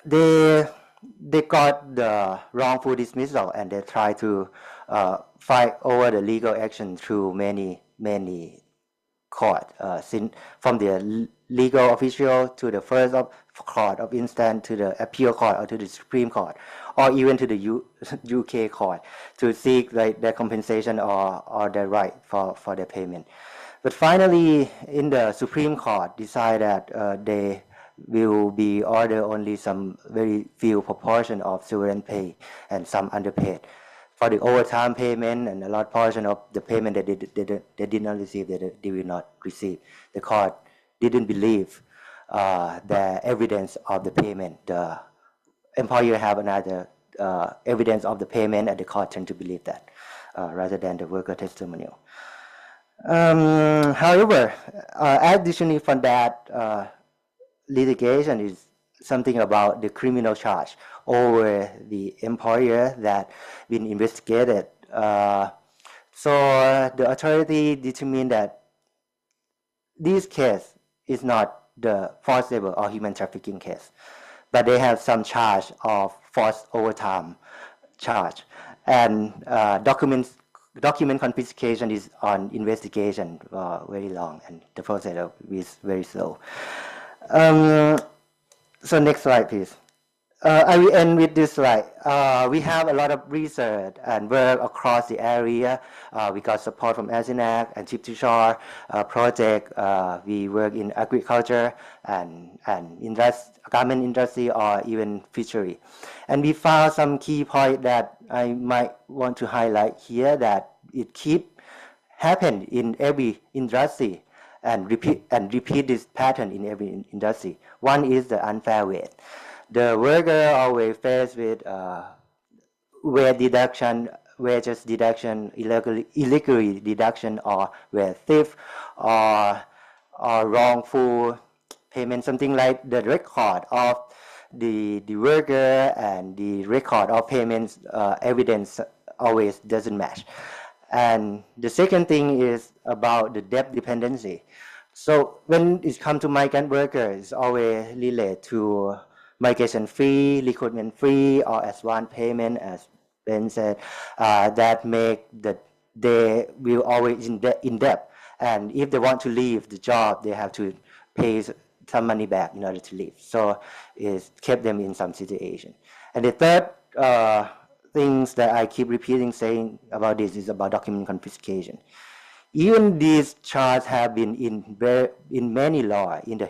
They got the wrongful dismissal, and they try to fight over the legal action through many court, from the legal official to the first court of instance, to the appeal court, or to the Supreme Court, or even to the UK court, to seek their compensation or their right for their payment. But finally, in the Supreme Court, decide that they will be order only some very few proportion of sovereign pay and some underpaid. For the overtime payment and a large portion of the payment that they did not receive, that they will not receive. The court didn't believe the evidence of the payment. The employer have another evidence of the payment, and the court tend to believe that rather than the worker testimonial. However, additionally from that, litigation is something about the criminal charge over the employer that been investigated. So the authority determined that this case is not the forcible or human trafficking case, but they have some charge of forced overtime charge, and document confiscation is on investigation very long, and the process is very slow. So next slide, please. I will end with this slide. We have a lot of research and work across the area. We got support from ASEAN-ACT and Ship to Shore project. We work in agriculture and garment industry, or even fishery. And we found some key points that I might want to highlight here, that it keep happen in every industry, and repeat this pattern in every industry. One is the unfair wage. The worker always faced with wages deduction, illegally deduction, or wage theft, or wrongful payment, something like the record of the worker and the record of payments evidence always doesn't match. And the second thing is about the debt dependency. So when it comes to migrant workers, it's always related to migration fee, recruitment fee, or advance payment, as Ben said, that make that they will always in debt. And if they want to leave the job, they have to pay some money back in order to leave. So it kept them in some situation. And the third things that I keep repeating saying about this is about document confiscation. Even these charges have been in many laws, in the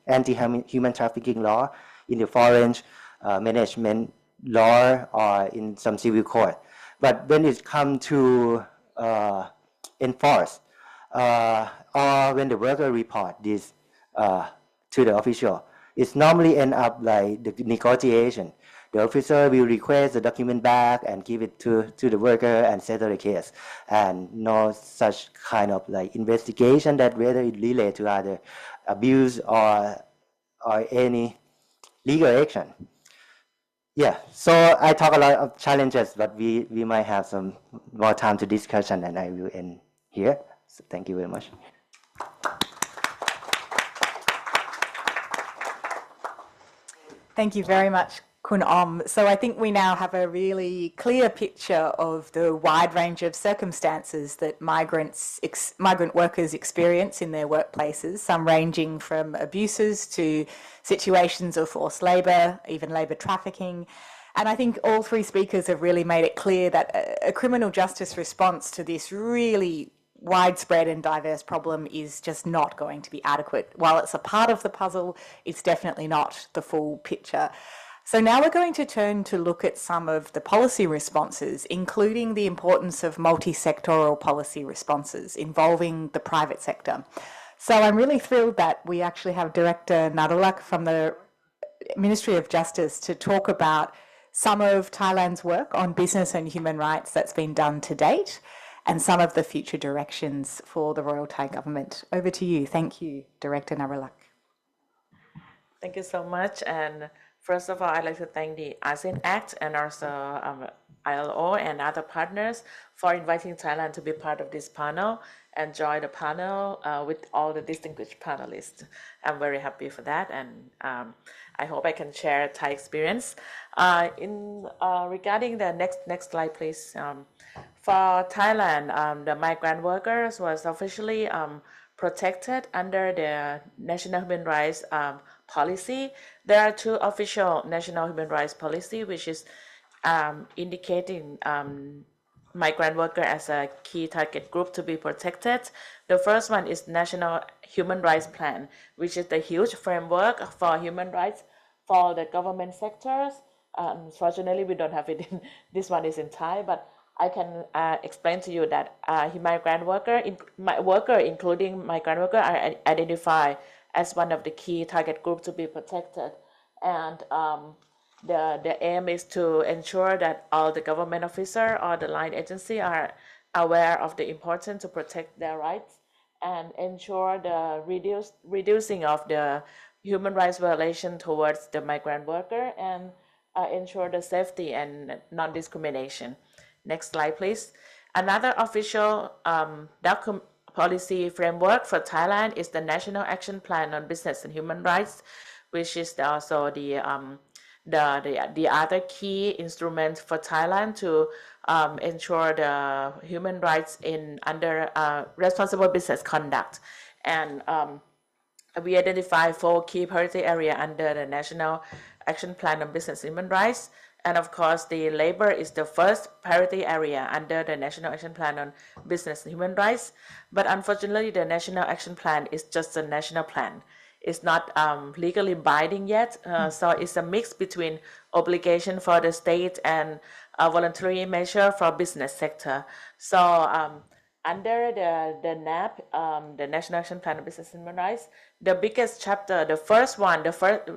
anti-human trafficking law, in the foreign management law, or in some civil court. But when it comes to enforce, or when the worker report this to the official, it's normally end up like the negotiation. The officer will request the document back and give it to the worker and settle the case, and no such kind of like investigation that whether it relates to either abuse or any legal action. Yeah, so I talk a lot of challenges, but we might have some more time to discussion, and I will end here. So thank you very much. Thank you very much, Kun Om. So I think we now have a really clear picture of the wide range of circumstances that migrant workers experience in their workplaces, some ranging from abuses to situations of forced labour, even labour trafficking. And I think all three speakers have really made it clear that a criminal justice response to this really widespread and diverse problem is just not going to be adequate. While it's a part of the puzzle, it's definitely not the full picture. So now we're going to turn to look at some of the policy responses, including the importance of multi-sectoral policy responses involving the private sector. So I'm really thrilled that we actually have Director Narulak from the Ministry of Justice to talk about some of Thailand's work on business and human rights that's been done to date, and some of the future directions for the Royal Thai government. Over to you. Thank you, Director Narilak. Thank you so much. And first of all, I'd like to thank the ASEAN-ACT and also ILO and other partners for inviting Thailand to be part of this panel and join the panel with all the distinguished panelists. I'm very happy for that, and I hope I can share Thai experience. Regarding the next slide, please. For Thailand, the migrant workers was officially protected under the National Human Rights policy. There are two official national human rights policy, which is indicating migrant worker as a key target group to be protected. The first one is National Human Rights Plan, which is the huge framework for human rights for the government sectors. Unfortunately, we don't have it in, this one is in Thai, but I can explain to you that migrant worker, including migrant worker, are identified as one of the key target groups to be protected. And the aim is to ensure that all the government officer or the line agency are aware of the importance to protect their rights and ensure the reducing of the human rights violation towards the migrant worker and ensure the safety and non-discrimination. Next slide, please. Another official policy framework for Thailand is the National Action Plan on Business and Human Rights, which is also the other key instrument for Thailand to ensure the human rights under responsible business conduct. And we identify 4 key priority areas under the National Action Plan on Business and Human Rights. And of course, the labor is the first priority area under the National Action Plan on Business and Human Rights. But unfortunately, the National Action Plan is just a national plan. It's not legally binding yet. So it's a mix between obligation for the state and a voluntary measure for business sector. So under the NAP, the National Action Plan on Business and Human Rights, the biggest chapter, the first one,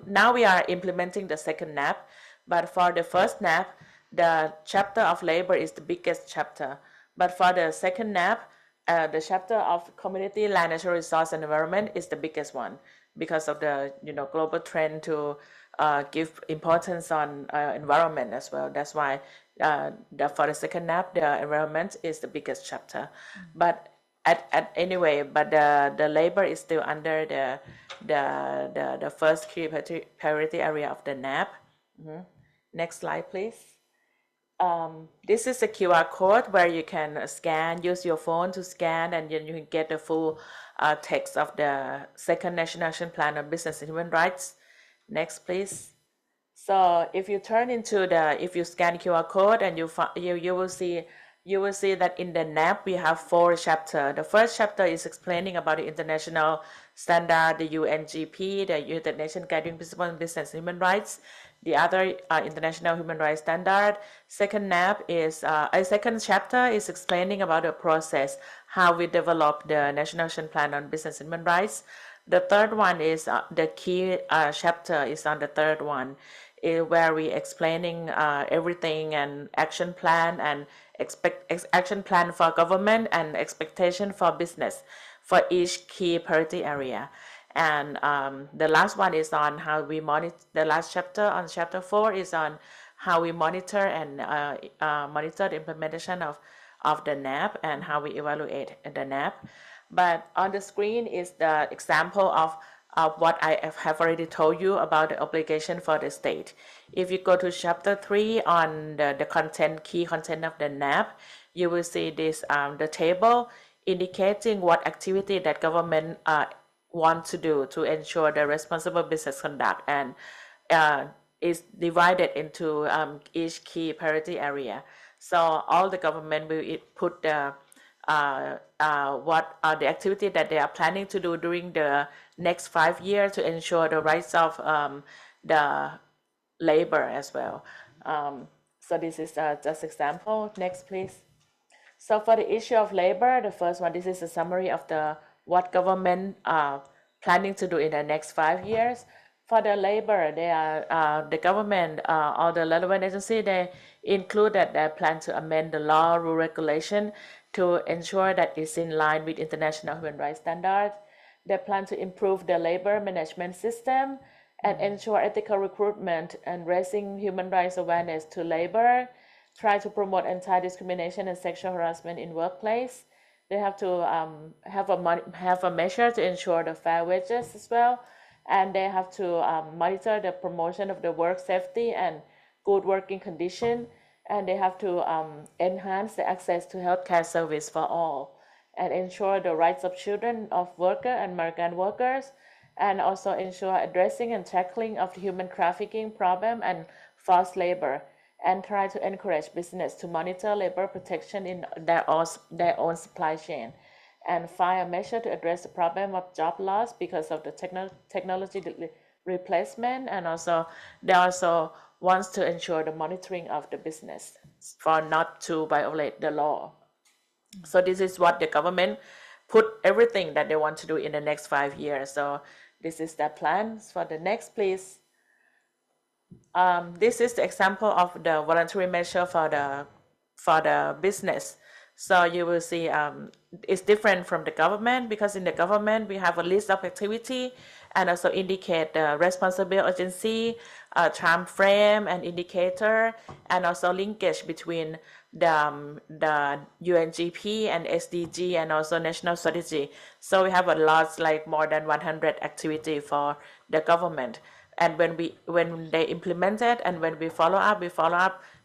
now we are implementing the second NAP. But for the first NAP, the chapter of labor is the biggest chapter. But for the second NAP, the chapter of community, land, natural resource, and environment is the biggest one because of the global trend to give importance on environment as well. That's why for the second NAP, the environment is the biggest chapter. But anyway, but the labor is still under the first key priority area of the NAP. Next slide, please. This is a QR code where you can scan, use your phone to scan, and then you can get the full text of the second National Action Plan on Business and Human Rights. Next, please. So if you if you scan QR code, and you will see that in the NAP we have 4 chapters. The first chapter is explaining about the international standard, the UNGP, the United Nations Guiding Principles on Business and Human Rights. The other international human rights standard. Second NAP is a second chapter is explaining about the process, how we develop the National Action Plan on Business and Human Rights. The third one is the key chapter is on the third one, where we explaining everything and action plan and action plan for government and expectation for business for each key priority area. And the last one is on how we monitor. The last chapter on chapter 4 is on how we monitor and monitor the implementation of the NAP and how we evaluate the NAP. But on the screen is the example of what I have already told you about the obligation for the state. If you go to chapter 3 on the content, key content of the NAP, you will see this the table indicating what activity that government want to do to ensure the responsible business conduct, and is divided into each key priority area. So all the government will put the what are the activity that they are planning to do during the next 5 years to ensure the rights of the labor as well. So this is just example. Next, please. So for the issue of labor, the first one, this is a summary of what government planning to do in the next 5 years. For the labor, they are the government or the relevant agency, they included their plan to amend the law, rule, regulation to ensure that it's in line with international human rights standards. They plan to improve the labor management system and ensure ethical recruitment and raising human rights awareness to labor, try to promote anti-discrimination and sexual harassment in workplace. They have to have a measure to ensure the fair wages as well, and they have to monitor the promotion of the work safety and good working condition, and they have to enhance the access to healthcare service for all, and ensure the rights of children of worker and migrant workers, and also ensure addressing and tackling of the human trafficking problem and forced labor, and try to encourage business to monitor labor protection in their own supply chain, and find a measure to address the problem of job loss because of the technology replacement, and also they also wants to ensure the monitoring of the business for not to violate the law. So this is what the government put everything that they want to do in the next 5 years. So this is their plans. For the next, please. This is the example of the voluntary measure for the business. So you will see it's different from the government, because in the government we have a list of activity and also indicate the responsible agency, time frame and indicator, and also linkage between the UNGP and SDG and also national strategy. So we have a lot, like more than 100 activity for the government. And when they implement it and when we follow up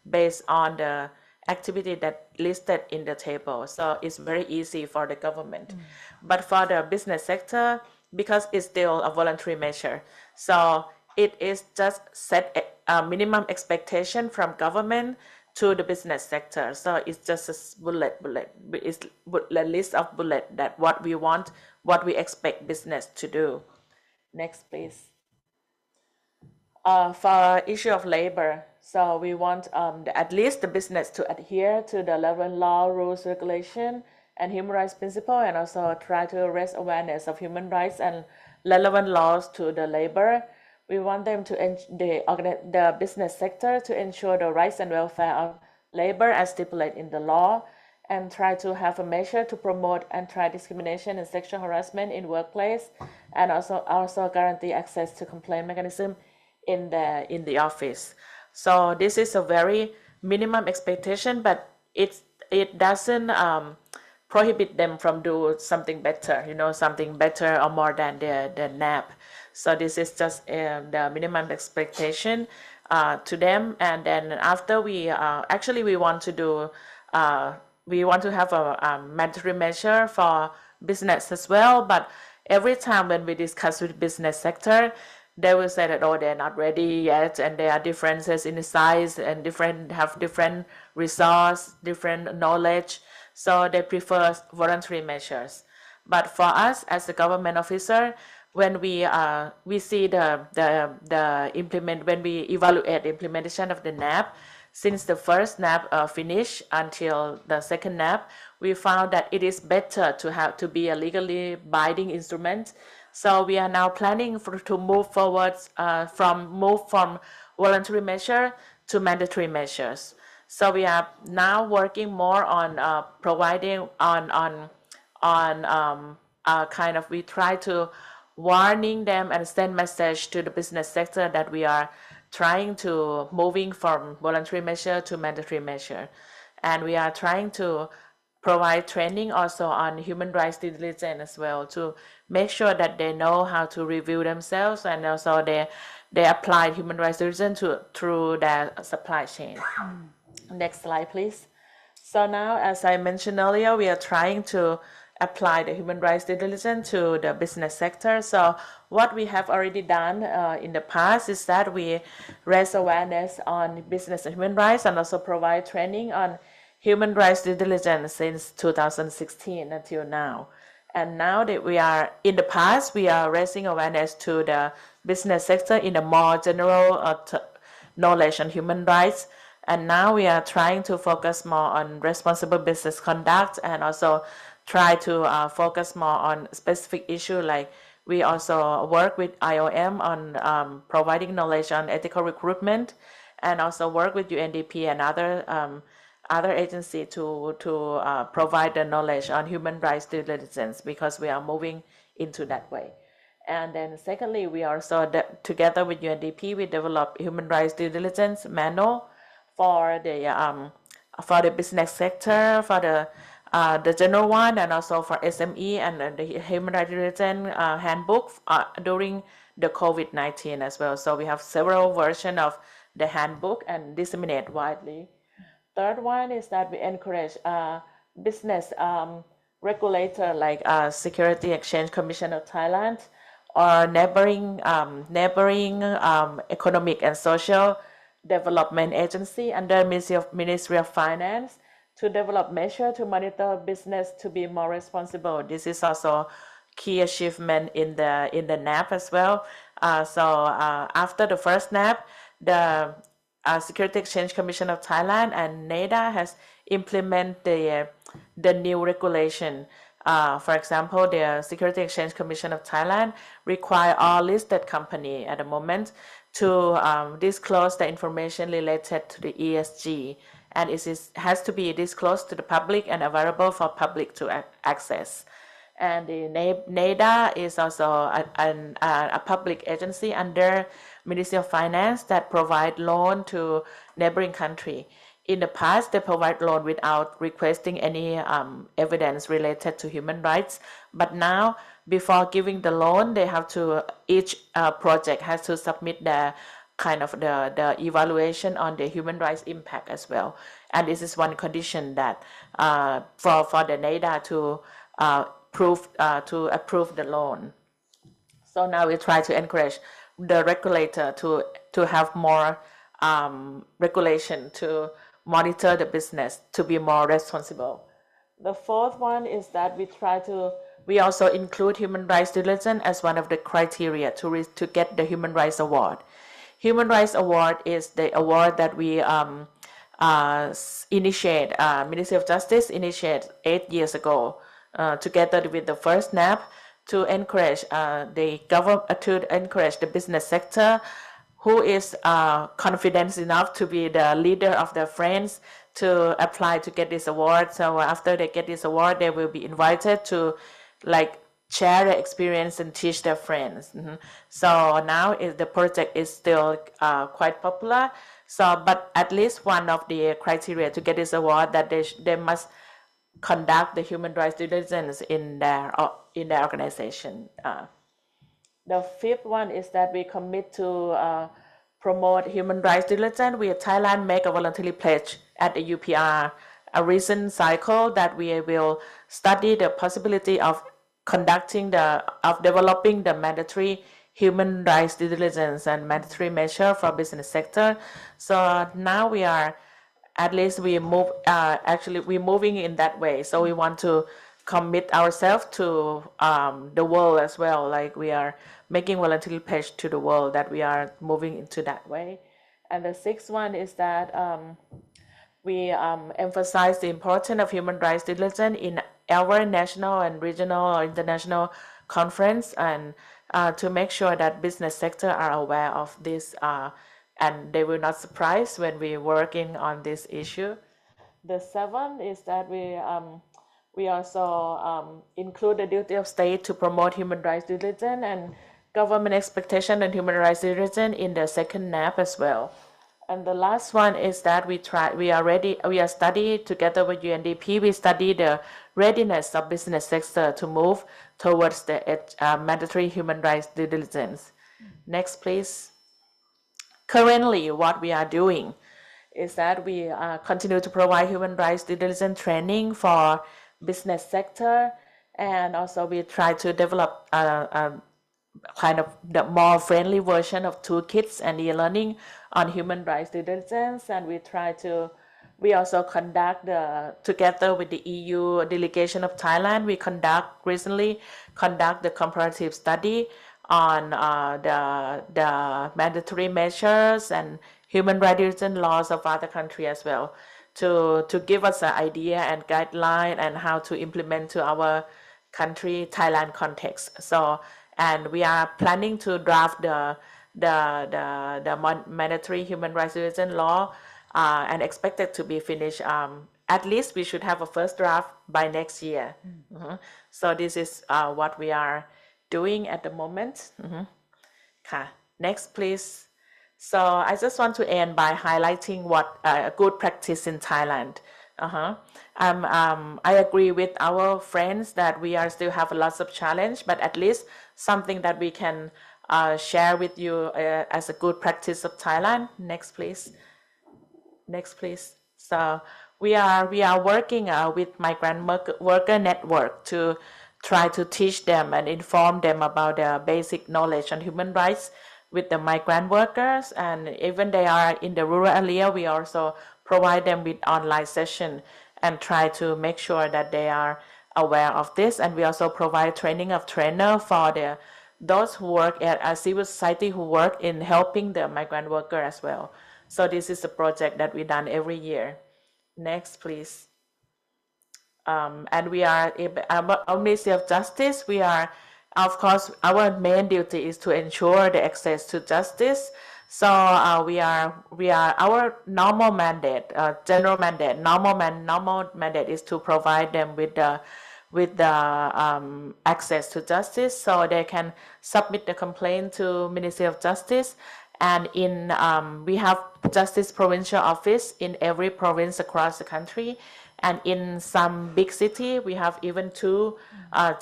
based on the activity that listed in the table. So it's very easy for the government. But for the business sector, because it's still a voluntary measure, so it is just set a minimum expectation from government to the business sector. So it's just a bullet. It's a list of bullet that what we want, what we expect business to do. Next, please. For issue of labor, so we want at least the business to adhere to the relevant law, rules, regulation, and human rights principle, and also try to raise awareness of human rights and relevant laws to the labor. We want them to the business sector to ensure the rights and welfare of labor as stipulated in the law, and try to have a measure to promote anti-discrimination and sexual harassment in workplace, and also guarantee access to complaint mechanism in the office. So this is a very minimum expectation, but it doesn't prohibit them from do something better, something better or more than the NAP. So this is just the minimum expectation to them. And then after we actually we want to do we want to have a mandatory measure for business as well. But every time when we discuss with business sector, they will say that, oh, they're not ready yet, and there are differences in the size and have different resource, different knowledge. So they prefer voluntary measures. But for us as a government officer, when we see when we evaluate the implementation of the NAP, since the first NAP finished until the second NAP, we found that it is better to be a legally binding instrument. So we are now planning to move forward from voluntary measure to mandatory measures. So we are now working more on providing we try to warning them and send message to the business sector that we are trying to moving from voluntary measure to mandatory measure, and we are trying to provide training also on human rights due diligence as well, to make sure that they know how to review themselves, and also they apply human rights due diligence through their supply chain. Next slide, please. So now, as I mentioned earlier, we are trying to apply the human rights due diligence to the business sector. So what we have already done in the past is that we raise awareness on business and human rights, and also provide training on human rights due diligence since 2016 until now. And now that we are in the past, we are raising awareness to the business sector in a more general knowledge on human rights. And now we are trying to focus more on responsible business conduct, and also try to focus more on specific issue like We also work with IOM on providing knowledge on ethical recruitment, and also work with UNDP and other agencies to provide the knowledge on human rights due diligence, because we are moving into that way. And then secondly, we also, together with UNDP, we develop human rights due diligence manual for the business sector, for the general one, and also for SME, and the human rights due diligence handbook during the COVID-19 as well. So we have several versions of the handbook and disseminate widely. Third one is that we encourage business regulator like Security Exchange Commission of Thailand or neighboring economic and social development agency under Ministry of Finance to develop measures to monitor business to be more responsible. This is also key achievement in the NAP as well. After the first NAP, the Security Exchange Commission of Thailand and NEDA has implemented the new regulation. For example, the Security Exchange Commission of Thailand require all listed companies at the moment to disclose the information related to the ESG, and it has to be disclosed to the public and available for public to access. And the NEDA is also a public agency under Ministry of Finance that provide loan to neighboring country. In the past, they provide loan without requesting any evidence related to human rights. But now, before giving the loan, they have to, each project has to submit the evaluation on the human rights impact as well. And this is one condition that for the NEDA to approve the loan. So now we try to encourage the regulator to have more regulation to monitor the business to be more responsible. The fourth one is that we also include human rights diligence as one of the criteria to get the Human Rights Award. Human Rights Award is the award that we initiate, Ministry of Justice initiated 8 years ago, together with the first NAP, to encourage the government, to encourage the business sector who is confident enough to be the leader of their friends to apply to get this award. So after they get this award, they will be invited to share their experience and teach their friends. So now the project is still quite popular. So, but at least one of the criteria to get this award that they must conduct the human rights due diligence in their organization. The fifth one is that we commit to promote human rights diligence. We at Thailand make a voluntary pledge at the UPR, a recent cycle that we will study the possibility of developing the mandatory human rights due diligence and mandatory measure for business sector. So now we are, at least we move, we're moving in that way. So we want to commit ourselves to the world as well. Like we are making voluntary pledge to the world that we are moving into that way. And the sixth one is that we emphasize the importance of human rights diligence in our national and regional or international conference, and to make sure that business sector are aware of this and they will not surprise when we're working on this issue. The seventh is that we also include the duty of state to promote human rights due diligence and government expectation and human rights due diligence in the second NAP as well. And the last one is that we are studying together with UNDP, we study the readiness of business sector to move towards the mandatory human rights due diligence. Next, please. Currently, what we are doing is that we continue to provide human rights due diligence training for business sector, and also we try to develop kind of the more friendly version of toolkits and e-learning on human rights due diligence. And we also conduct together with the EU delegation of Thailand, we recently conduct the comparative study on the mandatory measures and human rights diligence laws of other countries as well, to give us an idea and guideline and how to implement to our country, Thailand context. So, and we are planning to draft the mandatory human rights citizen law, and expected to be finished. At least we should have a first draft by next year. So this is what we are doing at the moment. Next, please. So I just want to end by highlighting what a good practice in Thailand. I agree with our friends that we are still have lots of challenge, but at least something that we can share with you as a good practice of Thailand. Next, please. Next, please. So we are working with migrant worker network to try to teach them and inform them about the basic knowledge on human rights with the migrant workers, and even they are in the rural area, we also provide them with online session and try to make sure that they are aware of this. And we also provide training of trainer for those who work at a civil society who work in helping the migrant worker as well. So this is a project that we done every year. Next, please. And we are, our Ministry of Justice, we are, of course, our main duty is to ensure the access to justice. So our normal mandate, general mandate, normal mandate is to provide them with the access to justice, so they can submit the complaint to Ministry of Justice. And we have Justice Provincial Office in every province across the country. And in some big city, we have even 2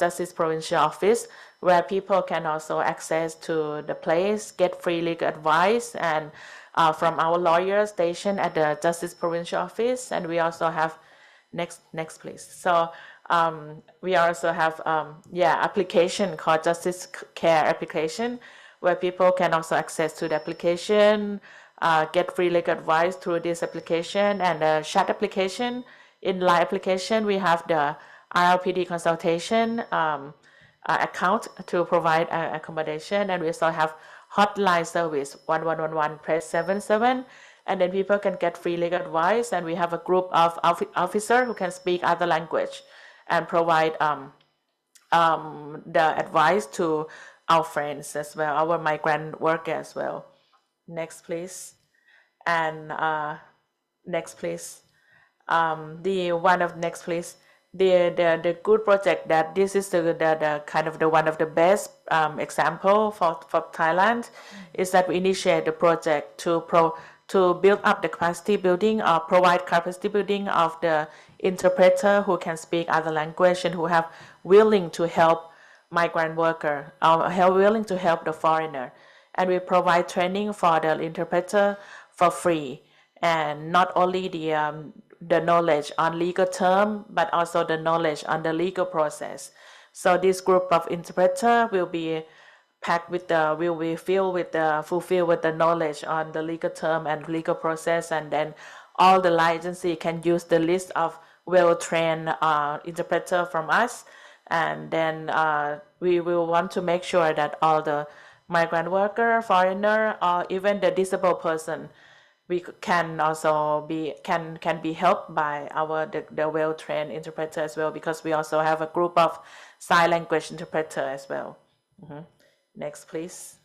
Justice Provincial Office where people can also access to the place, get free legal advice, and from our lawyers stationed at the Justice Provincial Office. And we also have, next please. So we also have application called Justice Care application, where people can also access to the application, get free legal advice through this application. And the chat application, in live application, we have the RLPD consultation account to provide accommodation. And we also have hotline service 1111 press 77, and then people can get free legal advice. And we have a group of officers who can speak other language and provide the advice to our friends as well, our migrant workers as well. Next, please. And next, please. Next, please. The good project that this is the kind of the one of the best example for Thailand is that we initiate the project to build up the capacity building or provide capacity building of the interpreter who can speak other language and who have willing to help migrant worker, willing to help the foreigner. And we provide training for the interpreter for free, and not only the knowledge on legal term, but also the knowledge on the legal process. So this group of interpreter will be packed with will be fulfilled with the knowledge on the legal term and legal process. And then all the agency can use the list of well-trained interpreter from us. And then we will want to make sure that all the migrant worker, foreigner, or even the disabled person, we can also be helped by the well-trained interpreter as well, because we also have a group of sign language interpreter as well. Next, please.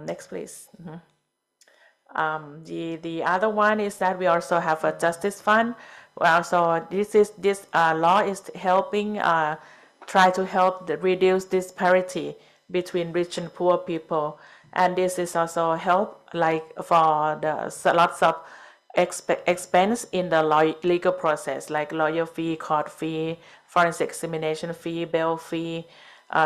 Next, please. The other one is that we also have a justice fund. Also, this law is helping try to help reduce disparity between rich and poor people. And this is also help like for lots of expense in the legal process, like lawyer fee, court fee, forensic examination fee, bail fee,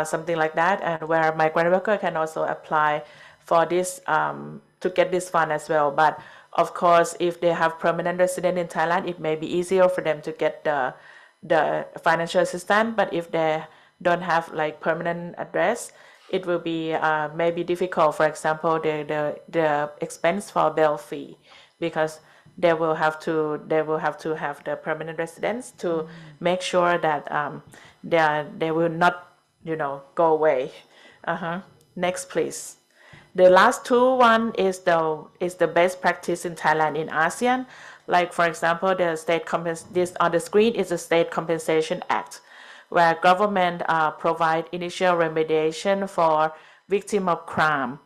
something like that. And where migrant worker can also apply for this to get this fund as well. But of course, if they have permanent resident in Thailand, it may be easier for them to get the financial assistance. But if they don't have like permanent address, it will be maybe difficult. For example, the expense for bail fee, because they will have to have the permanent residence to make sure that they will not go away. Next, please. The last one is the best practice in Thailand in ASEAN. Like for example, the state this on the screen is the State Compensation Act, where government provide initial remediation for victim of crime.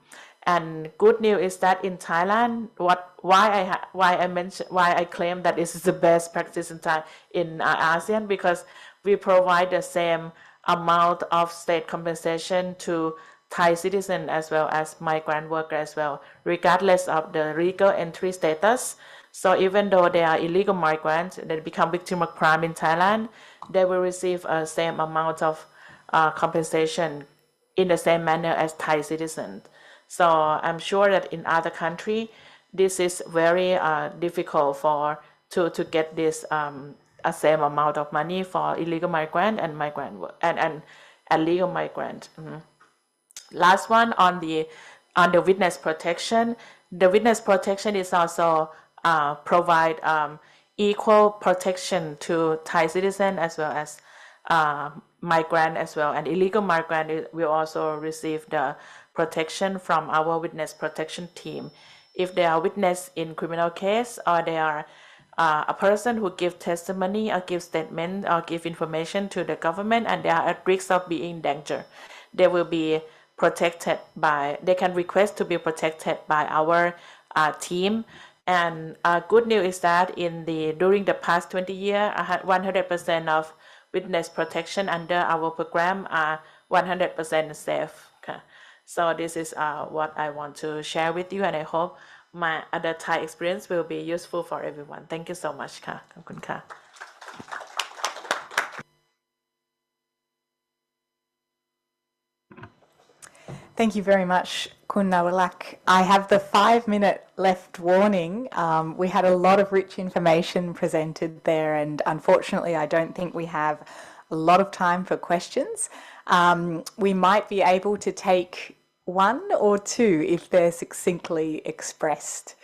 And good news is that in Thailand, why I claim that this is the best practice in ASEAN, because we provide the same amount of state compensation to Thai citizens as well as migrant workers as well, regardless of the legal entry status. So even though they are illegal migrants, they become victim of crime in Thailand, they will receive a same amount of compensation in the same manner as Thai citizens. So I'm sure that in other country, this is very difficult to get this a same amount of money for illegal migrant and and legal migrant. Last one on the witness protection. The witness protection is also provide equal protection to Thai citizen as well as migrant as well, and illegal migrant will also receive the protection from our witness protection team. If they are witness in criminal case, or they are a person who give testimony or give statement or give information to the government and they are at risk of being in danger, they will be protected by, they can request to be protected by our team. And good news is that during the past 20 years, 100% of witness protection under our program are 100% safe. Okay. So this is what I want to share with you, and I hope my other Thai experience will be useful for everyone. Thank you so much. ค่ะ ขอบคุณค่ะ Thank you very much, Kun Nawalak. I have the 5-minute left warning. We had a lot of rich information presented there, and unfortunately, I don't think we have a lot of time for questions. We might be able to take one or two if they're succinctly expressed.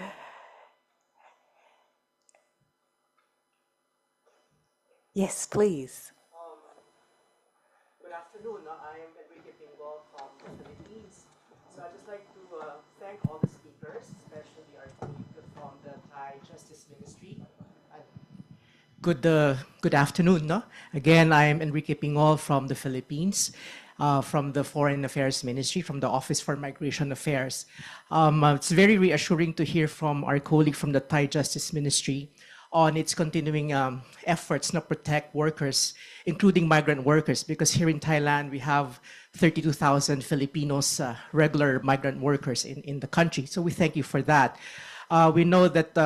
Yes, please. Good afternoon. I am Enrique Pingo from the Philippines. So I'd just like to thank all the speakers, especially our colleague from the Thai Justice Ministry. Good afternoon. No? Again, I am Enrique Pingol from the Philippines, from the Foreign Affairs Ministry, from the Office for Migration Affairs. It's very reassuring to hear from our colleague from the Thai Justice Ministry on its continuing efforts to protect workers, including migrant workers, because here in Thailand, we have 32,000 Filipinos, regular migrant workers in the country. So we thank you for that. We know that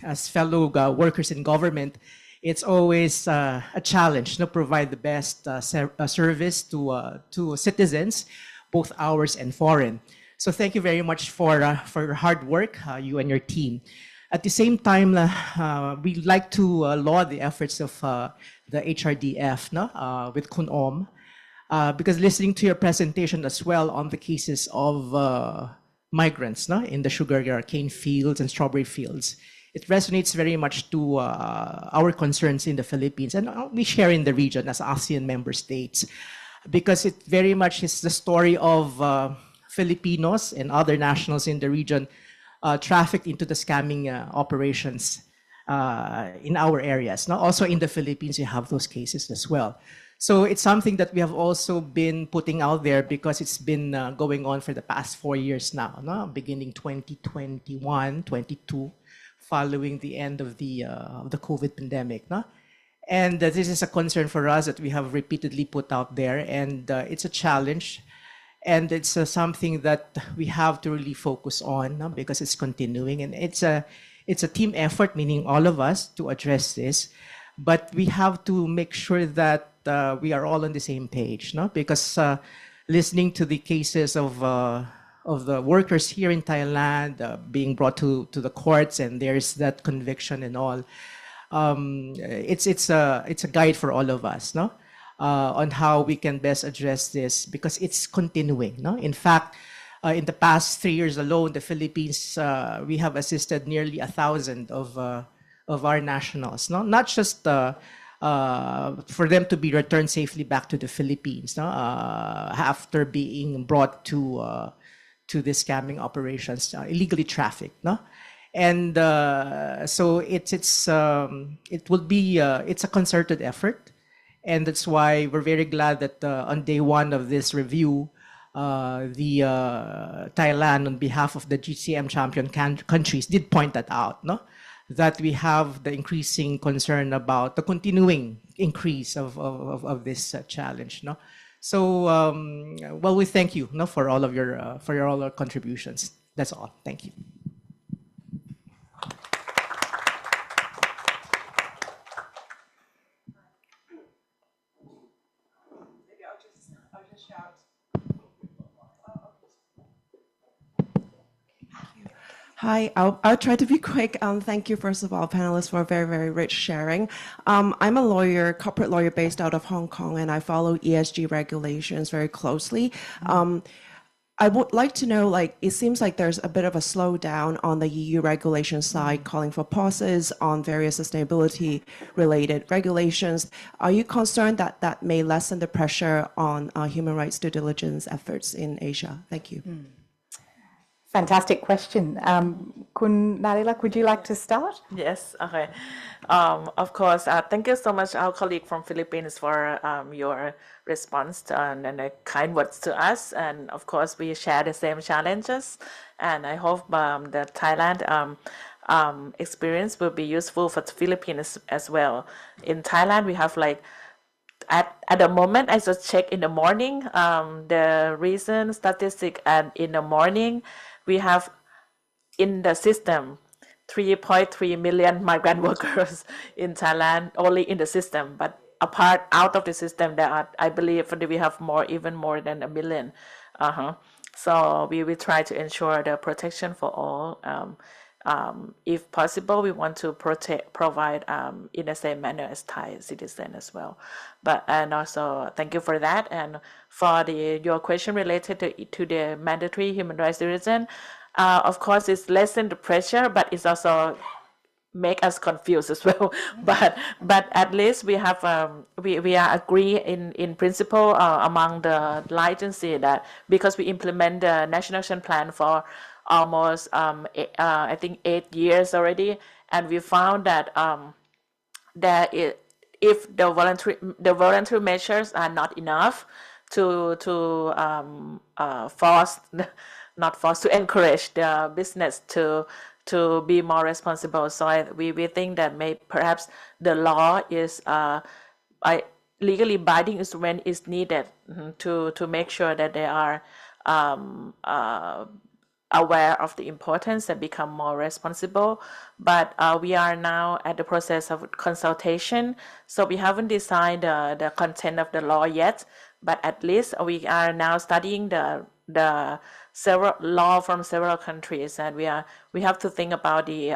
as fellow workers in government, it's always a challenge to provide the best service to citizens, both ours and foreign. So thank you very much for your hard work, you and your team. At the same time, we'd like to laud the efforts of the HRDF with Kun Om, because listening to your presentation as well on the cases of migrants in the sugar cane fields and strawberry fields, it resonates very much to our concerns in the Philippines, and we share in the region as ASEAN member states, because it very much is the story of Filipinos and other nationals in the region trafficked into the scamming operations in our areas. Now, also in the Philippines, you have those cases as well. So it's something that we have also been putting out there because it's been going on for the past 4 years now, beginning 2021, 22, following the end of the COVID pandemic. And this is a concern for us that we have repeatedly put out there, and it's a challenge. And it's something that we have to really focus on because it's continuing, and it's a team effort, meaning all of us, to address this. But we have to make sure that we are all on the same page, because listening to the cases of the workers here in Thailand being brought to the courts, and there's that conviction and all, it's a guide for all of us, on how we can best address this, because it's continuing. In fact, in the past 3 years alone, the Philippines, we have assisted nearly 1,000 of our nationals, not just for them to be returned safely back to the Philippines after being brought to the scamming operations, illegally trafficked. And so it's a concerted effort. And that's why we're very glad that on day one of this review, Thailand, on behalf of the GCM champion countries, did point that out, no? That we have the increasing concern about the continuing increase of this challenge, no? So, well, we thank you, no, for all of your all your contributions. That's all. Thank you. Hi, I'll try to be quick. Thank you, first of all, panelists, for a very, very rich sharing. I'm a lawyer, corporate lawyer based out of Hong Kong, and I follow ESG regulations very closely. I would like to know, like, it seems like there's a bit of a slowdown on the EU regulation side, calling for pauses on various sustainability-related regulations. Are you concerned that that may lessen the pressure on human rights due diligence efforts in Asia? Thank you. Fantastic question. Kun Narilak, would you like to start? Yes, okay. Of course, thank you so much, our colleague from Philippines, for your response and the kind words to us. And of course, we share the same challenges. And I hope the Thailand experience will be useful for the Philippines as well. In Thailand, we have like, at the moment, I just check in the morning, the recent statistic, and in the morning, we have in the system 3.3 million migrant workers in Thailand, only in the system. But apart, out of the system, there are, I believe, we have more, even more than a million. So we will try to ensure the protection for all. If possible, we want to provide in the same manner as Thai citizens as well. And also, thank you for that. And for your question related to the mandatory human rights citizen, of course, it's lessen the pressure, but it's also make us confused as well. but at least we have we are agree in principle among the agency that because we implement the national action plan for almost I think 8 years already, and we found that if the voluntary measures are not enough to force not force to encourage the business to be more responsible. So we think that perhaps the law is legally binding instrument is needed to make sure that they are aware of the importance and become more responsible. But we are now at the process of consultation, so we haven't decided the content of the law yet, but at least we are now studying the several law from several countries, and we have to think about the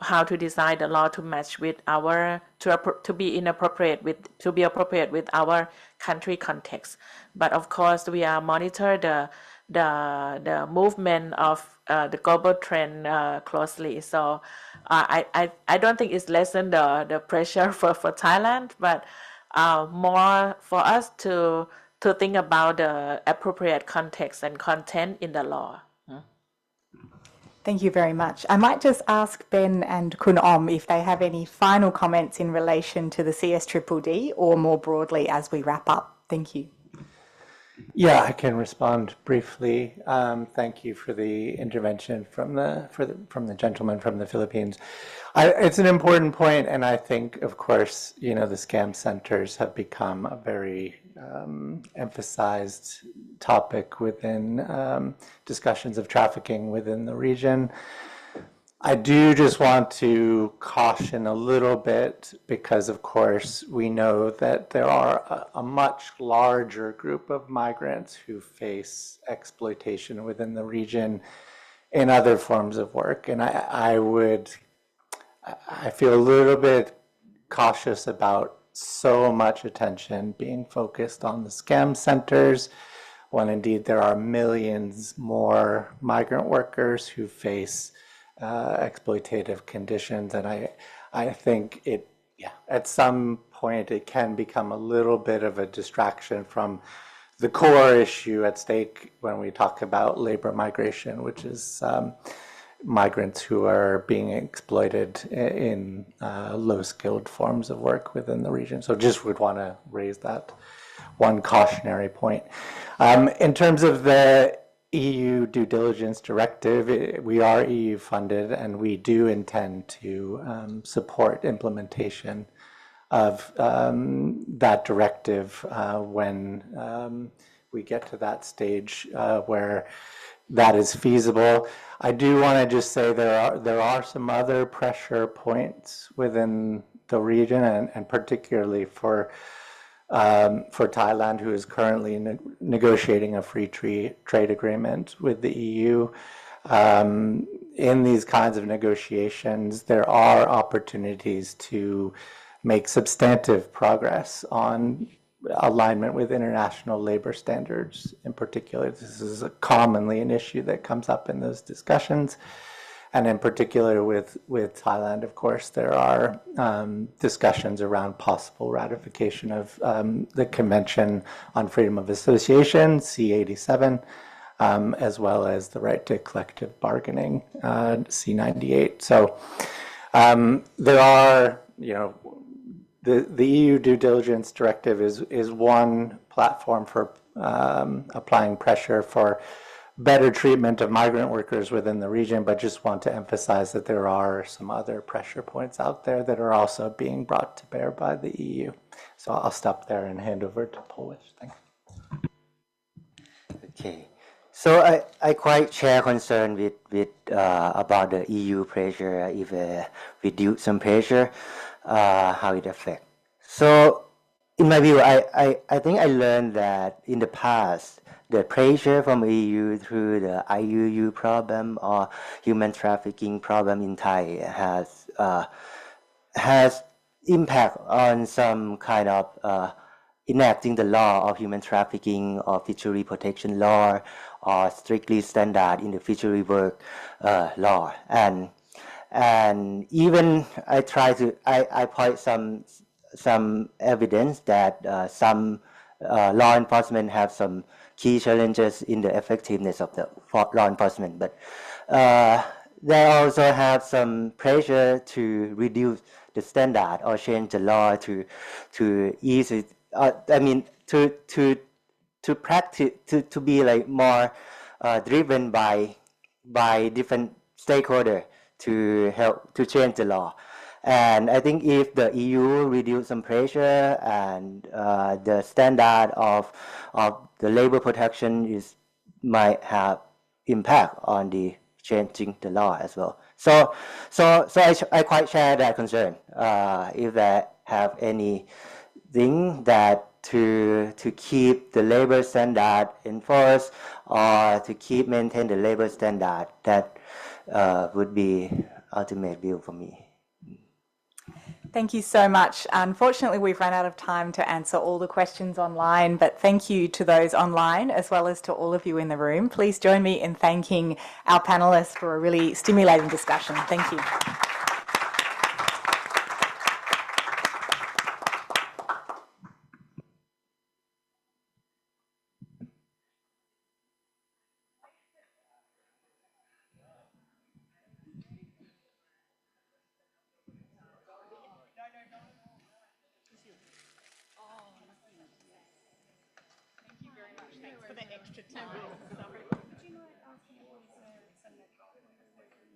how to design the law to match with our to be appropriate with our country context. But of course, we are monitor the movement of the global trend closely. So I don't think it's lessen the pressure for Thailand, but more for us to think about the appropriate context and content in the law. Thank you very much. I might just ask Ben and Kun Om if they have any final comments in relation to the CSDDD or more broadly as we wrap up. Thank you. Yeah, I can respond briefly. Thank you for the intervention from the gentleman from the Philippines. It's an important point, and I think, of course, the scam centers have become a very emphasized topic within discussions of trafficking within the region. I do just want to caution a little bit because, of course, we know that there are a much larger group of migrants who face exploitation within the region in other forms of work. And I feel a little bit cautious about so much attention being focused on the scam centers, when indeed there are millions more migrant workers who face exploitative conditions. And I think at some point it can become a little bit of a distraction from the core issue at stake when we talk about labor migration, which is migrants who are being exploited in low-skilled forms of work within the region. So just would want to raise that one cautionary point. In terms of the EU due diligence directive, we are EU funded, and we do intend to support implementation of that directive when we get to that stage where that is feasible. I do want to just say there are some other pressure points within the region, and particularly for Thailand, who is currently negotiating a free trade agreement with the EU. In these kinds of negotiations, there are opportunities to make substantive progress on alignment with international labor standards. In particular, this is commonly an issue that comes up in those discussions. And in particular with Thailand, of course, there are discussions around possible ratification of the Convention on Freedom of Association, C87, as well as the right to collective bargaining, C98. So there are, the EU due diligence directive is one platform for applying pressure for better treatment of migrant workers within the region, but just want to emphasize that there are some other pressure points out there that are also being brought to bear by the EU. So I'll stop there and hand over to Polish. Thank you. Okay. So I quite share concern with about the EU pressure, if reduce some pressure, how it affects. So in my view, I think I learned that in the past, the pressure from EU through the IUU problem or human trafficking problem in Thai has impact on some kind of enacting the law of human trafficking or fishery protection law or strictly standard in the fishery work law. And even I point some evidence that some law enforcement have some key challenges in the effectiveness of the law enforcement, but they also have some pressure to reduce the standard or change the law to ease it. To practice to be like more driven by different stakeholders to help to change the law. And I think if the EU reduce some pressure and the standard of the labor protection might have impact on the changing the law as well. So I quite share that concern. If they have anything that to keep the labor standard enforced or to maintain the labor standard, that would be ultimate view for me. Thank you so much. Unfortunately, we've run out of time to answer all the questions online, but thank you to those online as well as to all of you in the room. Please join me in thanking our panellists for a really stimulating discussion. Thank you.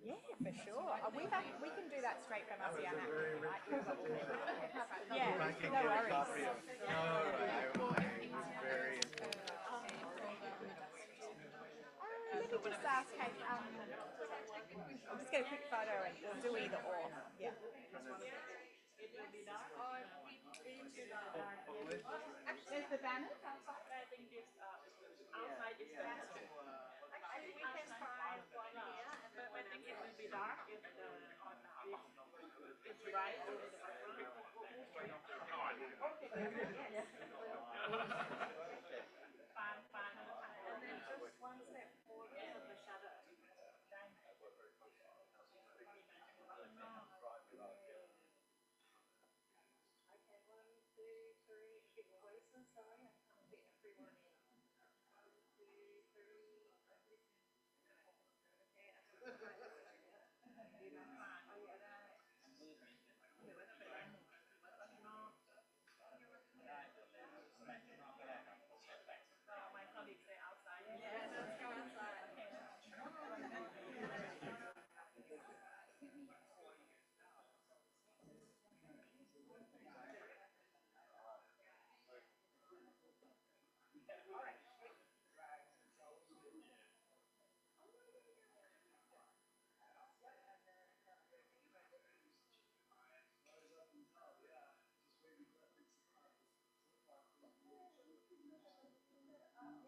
Yeah, for sure. We can do that straight from ASEAN-ACT, right? Yeah, no worries. Let me just ask, hey, I'll just get a quick photo and we'll do either or. Yeah. There's the banners outside. I think it's outside is better. We can try one here, but I think it will be dark if it's bright over the background. Okay. Yes.